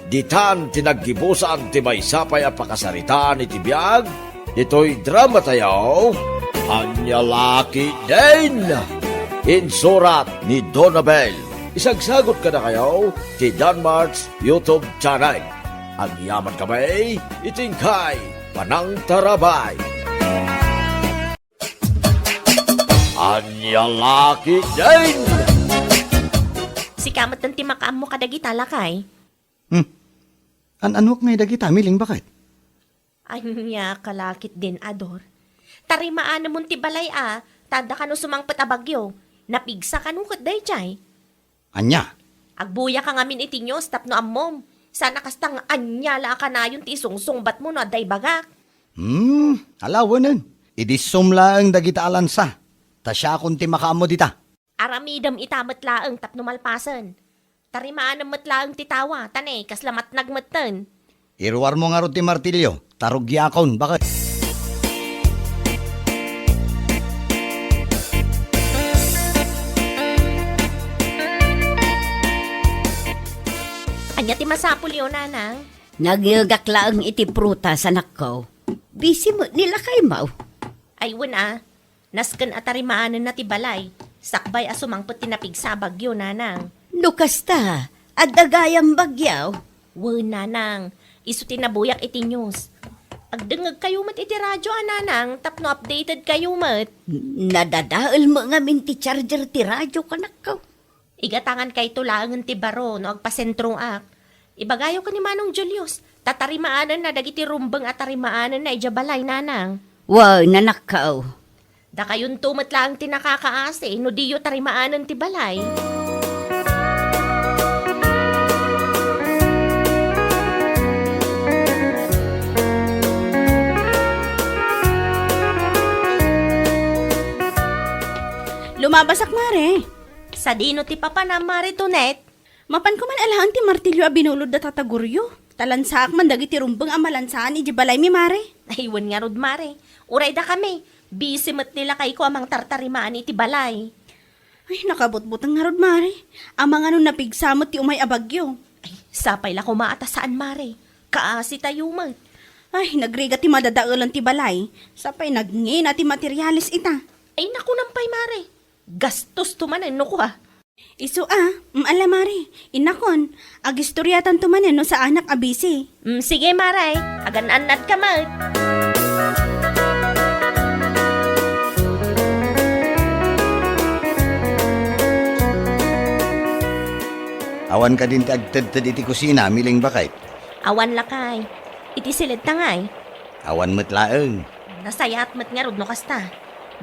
ditan tinaggibusan ti may sapay a pakasaritaan iti biyag. Ito'y drama tayaw. Anya laki dain. Insurat ni Donabel. Isagsagot ka na kayo ti Danmarks YouTube channel. Ang yaman kami, itingkay Panang Tarabay. Anya laki din! Si kamot ng timakaam mo kadagita lakay. Anok ngay dagita, miling bakit? Anya kalakit din, Ador. Tarimaan na mong tibalay tada ka no sumangpat a bagyo. Napigsa ka nung day chay. Anya? Agbuya ka ngamin itinyo, stop no ammom. Sana kastang anyala ka na yung tisungsungbat mo no aday bagak. Alawanan. Idisumla ang dagita alansa. Tasya kung timakaam mo dita. Aramidam itamat laang tapno malpasan. Tarimaan ang matlaang titawa, tanay, kaslamat nagmatan. Iruwar mo nga ro ti martilyo. Tarugyakon, bakit? Anya ti masapul yun, nanang. Nagigakla ang iti pruta sa nakaw. Busy mo nila kay Mau. Ay, nasken atarimaanan na ti balay. Sakbay asumangpot tinapig sa bagyo, nanang. Lukas ta, at dagayang bagyaw. Nanang, iso tinabuyak iti news. Agdengag kayo mat iti radyo, nanang, tapno updated kayo mat. Nadadaal mo nga min ti charger ti radyo ka nakaw. Igatangan kay tulangan ti baro no agpasentrong ak. Ibagayo ka ni Manong Julius. Tatarimaanan na dagiti rumbang at tarimaanan na ijabalay, nanang. Wow, nanakaw. Da kayon tumat lang ti nakakaase, no diyo tarimaanan ti balay. Lumabasak, Mare. Sa dino ti papa na maritonet. Mapan ko man alahan ti martilyo a binulod da tataguryo. Talansaak man dagiti rumbang amalansaan iji balay mi, Mare. Aywan nga rod, mare. Uray da kami. Busy mat nila kay ko amang tartarimaan iti balay. Ay, nakabutbutang nga rod, Mare. Amang ano napigsamot ti umay abagyo. Ay, sapay la kumaata saan, mare. Kaasi tayo mat. Ay, nagriga ti madadaulan ti balay. Sapay nagngi na ti materialis ita. Ay, naku nampay, mare. Gastos tumanan no ko Isu ala Mare. Inakon, agistoryatan tumanen no sa anak abisi. Sige, maray. Agan-anad ka mat. Awan ka din ti agtad-tad iti kusina, miling bakit? Awan lakay. Iti silid tangay. Awan matlaeng. Nasaya at mat nga rod no kasta.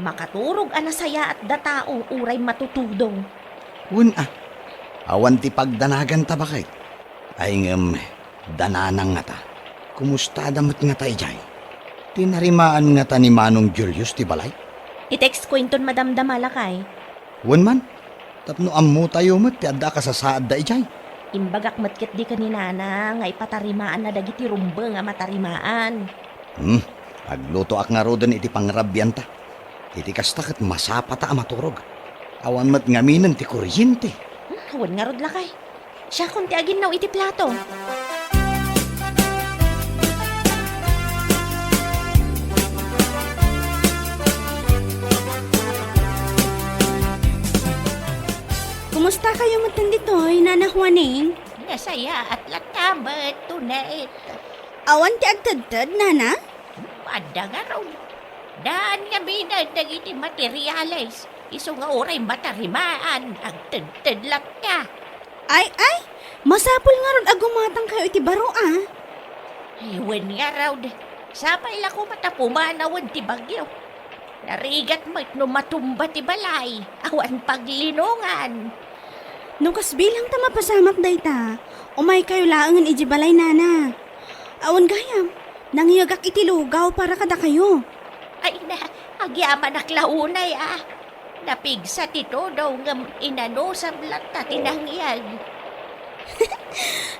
Makaturog nasaya at dataong uray matutudong. Awan ti pagdanagan ta bakit? Ay dananang nga ta. Kumusta damat nga ta ijay? Tinarimaan nga ta ni Manong Julius ti balay? I-text ko inton madamdama lakay. Man, tapno ammo tayo mat ti adda ka sa saad da ijay. Imbagak matkit di kanina na nga ipatarimaan na dagiti rumbang nga matarimaan. Agluto ak nga rodan iti pangrabyan ta. Iti kastakat masapa ta maturog. Awan mat ngaminan ti kuryente. Awan nga rod lakay. Siya kung ti agin naw iti plato. Kumusta kayo matanditoy, Nana Juaning? Nasaya at latabat tunait. Awan ti agtadtad, Nana? Pada nga raw. Daan nga binad dagiti materialis. Iso nga oray matarimaan. Agtad-tad lang ka. Ay, masapol nga ron agumatang kayo iti baro, Iwan nga raw. Sapay la ko matapumanawan ti bagyo. Narigat mo't no matumba ti balay. Awan paglinungan. Nung kasbilang ta mapasamak dayta, umay kayo laangan iji balay, Nana. Awan gayam, nangyagak iti lugaw para kada kayo. Ay na, agyaman aklaunay Napigsa ti todo ngam inano sa blata tinangyag.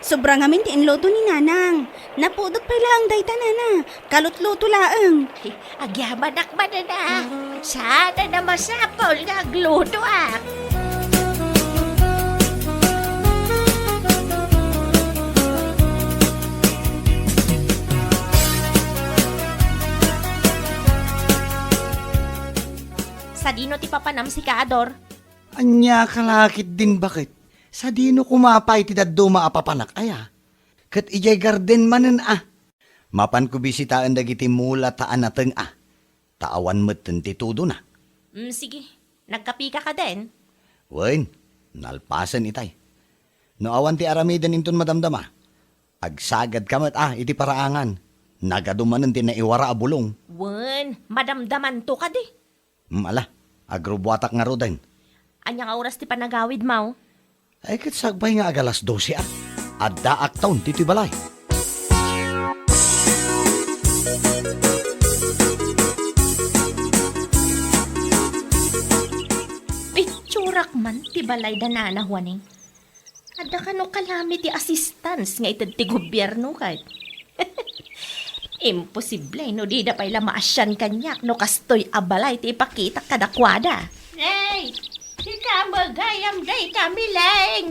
Sobrang amin ti inloto ni nanang. Napudot pa lang dayta nana. Kalutluto laeng. Agyaman akman na. Sana na masapol nga agluto ah. Sa dino ti papanam si Kador? Anya kalakit din bakit? Sa dino kumapay ti daddo maapapanak aya. Kat ijay garden manen Mapan ko bisitaan dagiti mula taan nateng Taawan meten ti tudo na. Sige, nagkapika ka din. Wen, nalpasan itay. No awan ti aramidan inton madamdama. Agsagad kamat iti paraangan. Nagadumanan ti naiwara a bulong. Wen, madamdaman to ka di. Ala, agrobwatak nga rodan. Anya nga oras ti panagawid mo? Ay kat sagbay nga agalas 12 Adda aktaon titi balay. Pitsurak man ti balay danana huwaning. Ada ka no kalami ti assistance nga itad ti gobyerno kahit. Imposible no di da pa'y lamaasyan kanyak no kastoy abalay ti ipakita kadakwada. Hey! Sika magayam day kami lang!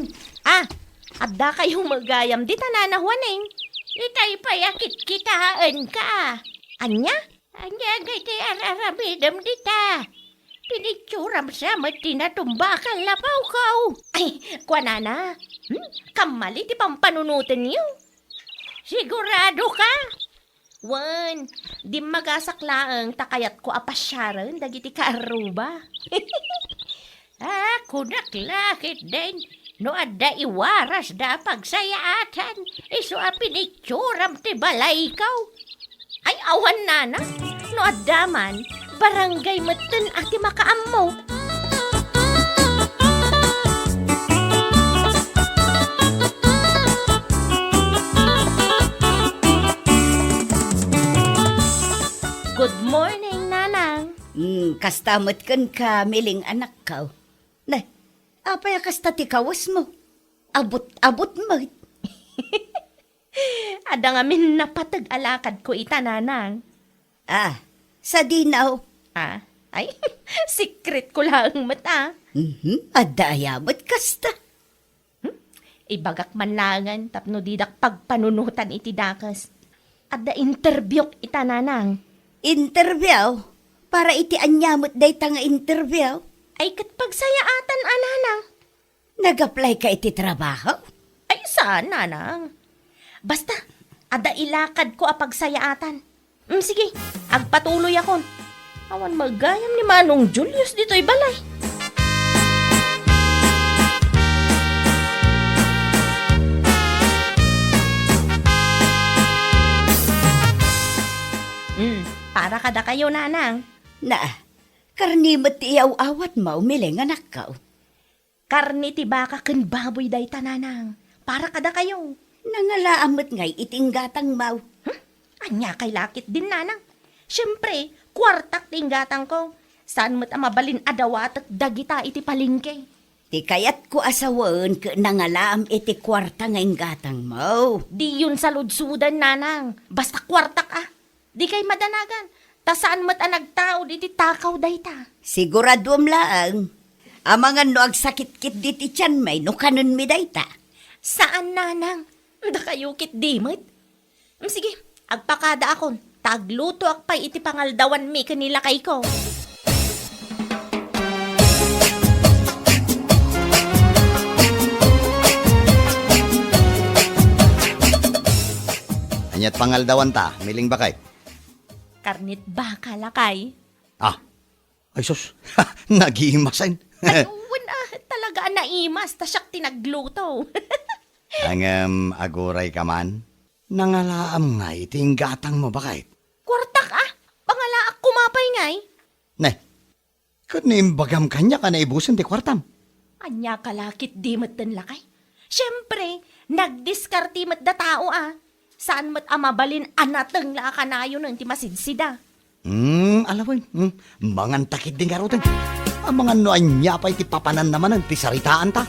Adda kayong magayam di tanana huwaning. Itay payakit kitaan ka. Anya? Anya gay ti araramidam dita. Pinitsuram sa matinatumbakal lapaw kaw. Ay, kwanana. Kamali ti pampanunutan niyo. Sigurado ka? Wan, di magasaklaang takayat ko apasyaran dagiti kaaruba. Kunaklakit din. No adda iwaras da pagsayaatan. Iso pinitsuram ti balay ikaw. Ay awan nana. No adda man, barangay meten ati makaammo. Good morning, Nanang. Kastamot kan ka, miling anak ka. Nay, apay kasta ti kawas mo. Abot mo. Ada nga min napatag-alakad ko ita, Nanang. Sa dinaw. Ay, secret ko lang mata. Adda ayabot kasta. Ibagak manlangan, tapno didak pagpanunutan iti dakas. Ada interview ita, Nanang. Interview? Para iti anyamot day nga interview? Ay, kat pagsayaatan, Nanang. Nag-apply ka iti trabaho? Ay, saan, Nanang? Basta, ada ilakad ko a pagsayaatan. Sige, agpatuloy ako. Awan magayam ni Manong Julius dito'y balay. Para kada kayo, Nanang. Karnimot ti iyaw-awat mo, miling anak ka. Karni ti baka ken baboy dayta, Nanang. Para kada kayo. Nangalaamot ngay itinggatang mau. Anya kay lakit din, Nanang. Siyempre, kwartak tinggatang ko. Saan mo't mabalin adawat at dagita iti palingke. Ti kayat ko asawan ka nangalaam iti kwarta ngay gatang mo. Di yun sa ludsudan, Nanang. Basta kwartak Di kay madanagan. Ta saan mo't nagtao diti takaw dayta. Siguradom laang. Amangan no agsakit-kit diti tiyan may no kanon mi dayta. Saan, Nanang? Da kayo kit dimit. Sige, agpakada akon. Tagluto akpay iti pangaldawan mi kanila kay ko. Anyat pangaldawan ta, miling bakay. Karnit baka lakay. Ay sus, nag-iimasin. Ayun talaga naimas, ta siyak tinagluto. Ang aguray ka man, nangalaam nga iting gatang mo bakay. Kwartak pangalaak kumapay ngay. Ne, kanimbagam kanya ka na ibusin ti kwartam. Anya kalakit di matan lakay. Siyempre, nagdiskarti mat da tao Saan mat amabalin anateng la kanayo ng ti masidsida. Alawin, mangan takit din garutan. Ang mga noan niya pa iti papanan naman ang tisaritaan ta.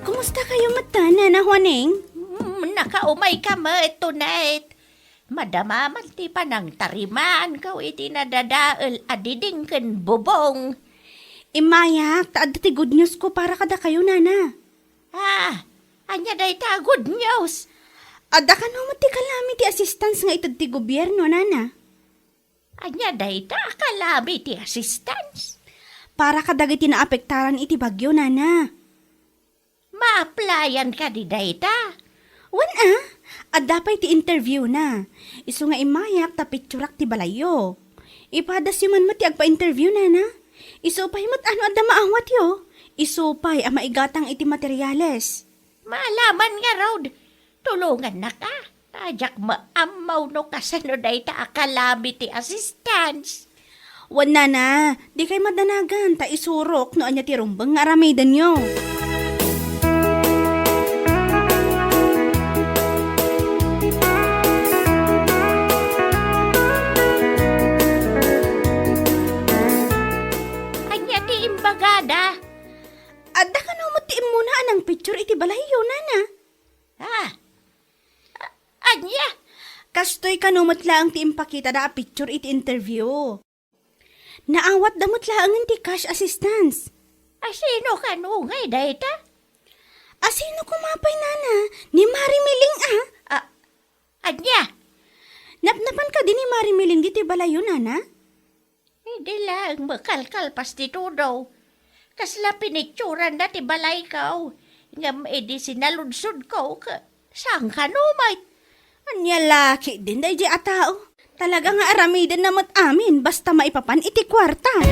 Kumusta kayo mata, Nana Juaning? Nakaumay ka mo tonight. Madama man ti panang tariman kau iti nadadaal adiding ken bubong. Imayak, taad ti good news ko para kada kayo, Nana. Anya day ta good news. Adda ka no ti calamity assistance nga itad ti gobyerno, Nana. Anya day ta kalami ti assistance. Para kadagiti naapektaran iti bagyo, Nana. Ma-applyan ka di day ta. Adda pa iti interview na. Isu nga imayak ta picturak ti balayo. Ipadas yuman mo ti agpa-interview, Nana. Isupay mo't ano adda maawat yo. Isupay ang maigatang iti materyales. Malaman nga Rod. Tulungan na ka. Tajak maamaw no kasano day ta kalami ti assistance. Wan, Nana, di kay madanagan ta isurok no anya ti rumbang nga aramidan yo. Bagada. Adda ka no matiim muna anang picture iti balayo, Nana. Anya? Kastoy ka no matla ang ti impakita da picture iti interview. Naawat da matla ang ti cash assistance. Sino ka no ngay dayta? Asino kumapay, Nana? Ni Marimiling Anya? Napnapan ka din ni Marimiling diti balayo, Nana? Hindi lang makalkal pastito daw. Kasla pinicturan na ti balay kaw. Ngam edi sinalunsod ko ka. Saan ka numay? Anya laki din day di atao. Talaga nga aramidan na mat amin basta maipapan iti kwarta.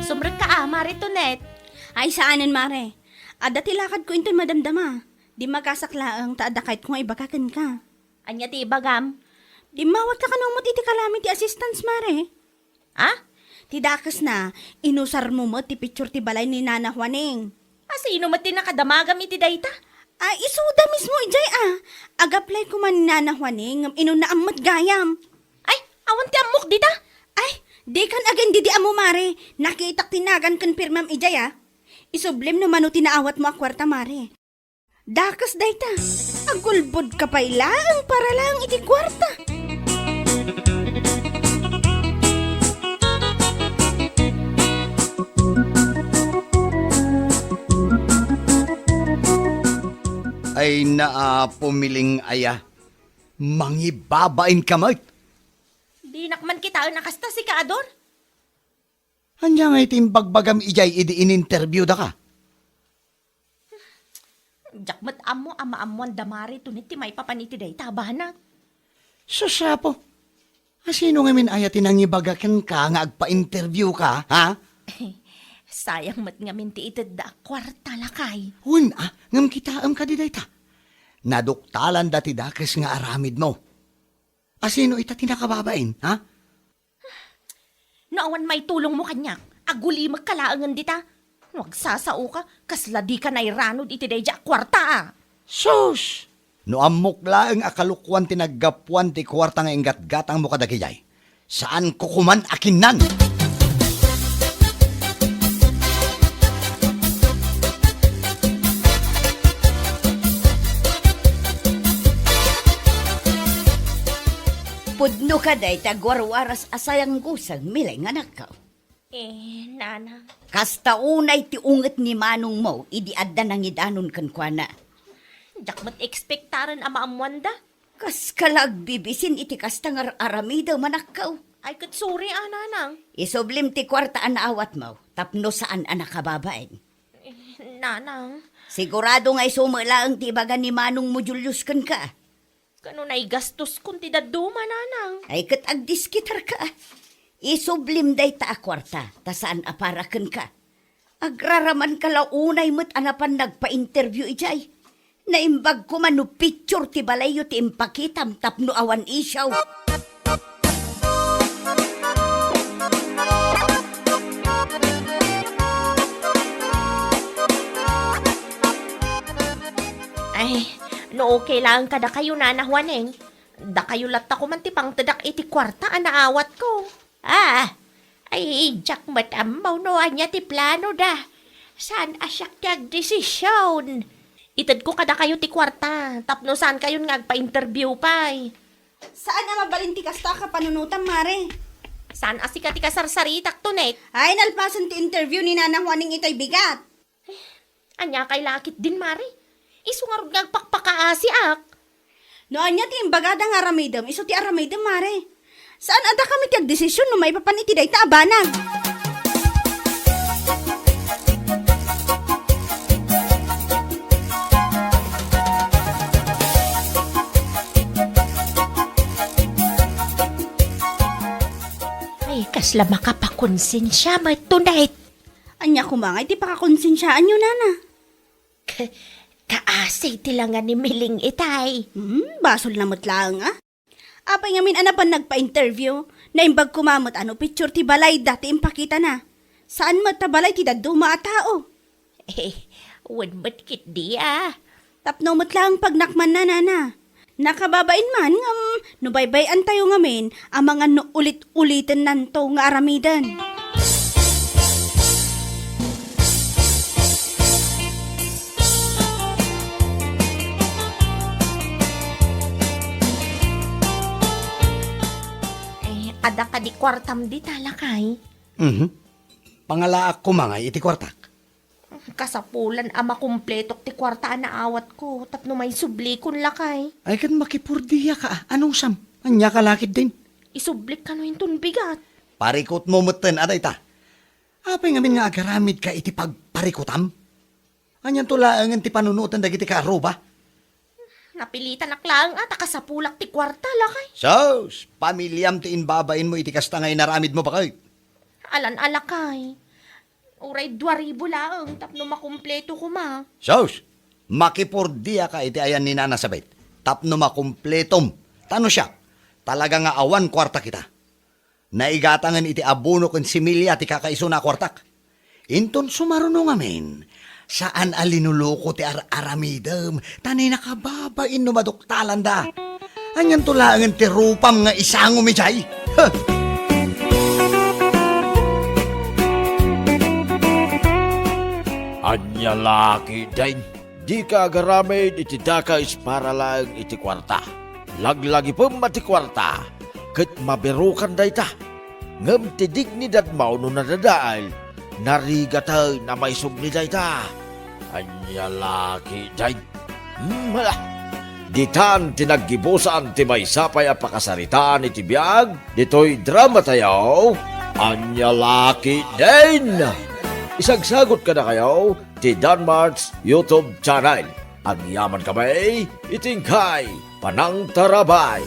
Sumrek ka Mare Tonet. Ay saanan, Mare? Adda tilakad ko inton madamdama. Di magasaklaang taada kahit kung ibagakan ka. Anya ti ibagam? Di mawat ka kanong iti calamity assistance, Mare. Ti dakas na, inusar mo ti picture ti balay ni Nana Juaning. Sino mati nakadamagam iti dayta? Isuda mismo ijay Agaplay ko man ni Nana Juaning, inuna amat gayam. Ay, awan ti amok dita? Di kan agan didi amo, Mare. Nakitak tinagan kan pirmam ijay Isublim no mano tinaawat mo akwarta, Mare. Dakas dayta, agulbod ka pa ilang para lang iti kwarta. Ay pumiling aya. Mangibabain ka, Mike. Di nakman kita nakasta si Kaador. Anya nga itim bagbagam ijay idi in-interview da ka. Jakmat amo ama-amuan damari tunit ti may papaniti day tabana. Susapo. Sino nga min ayatin ang ibagakan ka nga agpa-interview ka, ha? Sayang mat nga minti itid da kwarta lakay. Ngam kita ka di dayta. Naduktalan dati dakes nga aramid mo. Sino ita tinakababain, ha? Naawan may tulong mo kanyak. Aguli magkalaangan dita. Huwag sasao ka, kasla di ka nairanod iti dayja kwarta. Sus! No amukla ang akalukwan tinaggapuan ti kwarta nga ingat-gatang mo kadagijay. Saan ko kuman akinan? Pudno ka day tagwarwaras asayang gusang milay nga nakaw. Nana. Kasta unay ti unget ni manong mo, idi adda nang idanon kan kwa na. Jakmat ekspektaran ama amwanda. Kas kalag bibisin iti kasta nga aramidaw manakaw. Ay katsuri nanang. Isublim ti kwartaan awat mo, tapno saan anak kababain. Nanang. Sigurado nga isumala ang tibagan ni manong mo Julius kan ka. Kano na gastos kung tidaduma nanang. Ay kat agdiskitar ka. Isublim day ta akwarta, ta saan aparakan ka. Agraraman ka launay mo't anapan nagpa-interview ijay. Naimbag ko man no picture ti balayo ti impakitam tapno awan isyaw. No okay lang kada kayo nanahwaneng. Da kayo latta ko man ti pang tadak iti kwarta anaawat ko. Ay, jak matamaw no anya ti plano da. Saan asyak tiyag desisyon? Itad ko kada kayo ti kwarta, tapno saan kayo ngagpa-interview pa eh. Saan nga mabalinti kasta ka panunutan, Mare? Saan asika ti kasarsaritak to, Nek? Ay, nalpasan ti interview ni Nanang Juaning itay bigat. Anya kay lakit din, Mari. Isu nga rod ngagpakpakaasi ak. No, anya ti imbagada nga aramidem, iso ti aramidem, Mare. Saan ada kami ti agdesisyon no may papaniti day ta abanag? Ay, kasla makapakonsensya mo tonight. Anya kumangay ti pakakonsensyaan nyo, Nana. Kaasay tilangan ni Miling itay. Basol na mutlaang, ah. Apay ngamin anapan nagpa-interview, na imbag kumamot ano picture ti balay dati impakita na. Saan magtabalay ti daduma a tao? Wan ba't kit di ah. Tapno mutlaang pagnakman na, Nana. Nakababain man ngam, no baybayan tayo ngamin, ang mga no ulit-ulitin nanto nga aramidan. Ada ka di kwartam di talakay. Pangalaak ko mga iti kwartak. Kasapulan ama kumpletok ti kwarta na awat ko, tapno may subli kun lakay. Ay kan makipurdiya ka. Anong sam? Anya ka lakit din. Isublik ka no yung bigat. Parikot mo mutten, aday ta. Apay ngamin nga agaramid ka iti pagparikutam. Anyan tulaangan ti panunutan dagiti ka aruba. Napilitan aklang at akasapulak ti kwarta lakay. Sos, pamilyam ti inbabain mo iti kasta ngay naramid mo pa kay. Alan alakay. Uray 2,000 lang, tapno makumpleto ko ma. Sos, makipurdiya ka iti ayan ni Nana Sabit. Tapno makumpletom. Tano siya, talaga nga awan kwarta kita. Naigatangan iti abono kun similya ti kakaiso na kwartak. Inton sumaruno ngamin, saan alinuloko ti aramidem, tanay nakababain no maduktalan da. Anyan tulangan ti rupam nga isang umijay. Anya laki dain, di ka agaramid iti daka para lang iti kwarta. Laglagi mati kwarta, ket maberukan day ta. Ngem ti dignidad mao no nadadaal, narigatay na may subli day ta. Anya laki dain. Ditan tinaggibusan ti may sapay a pakasaritaan iti biyag, dito'y drama tayo. Anya laki dain. Isagsagot ka na kayo ti Danmar's YouTube channel. Ang yaman kami, itingkay Panang Tarabay.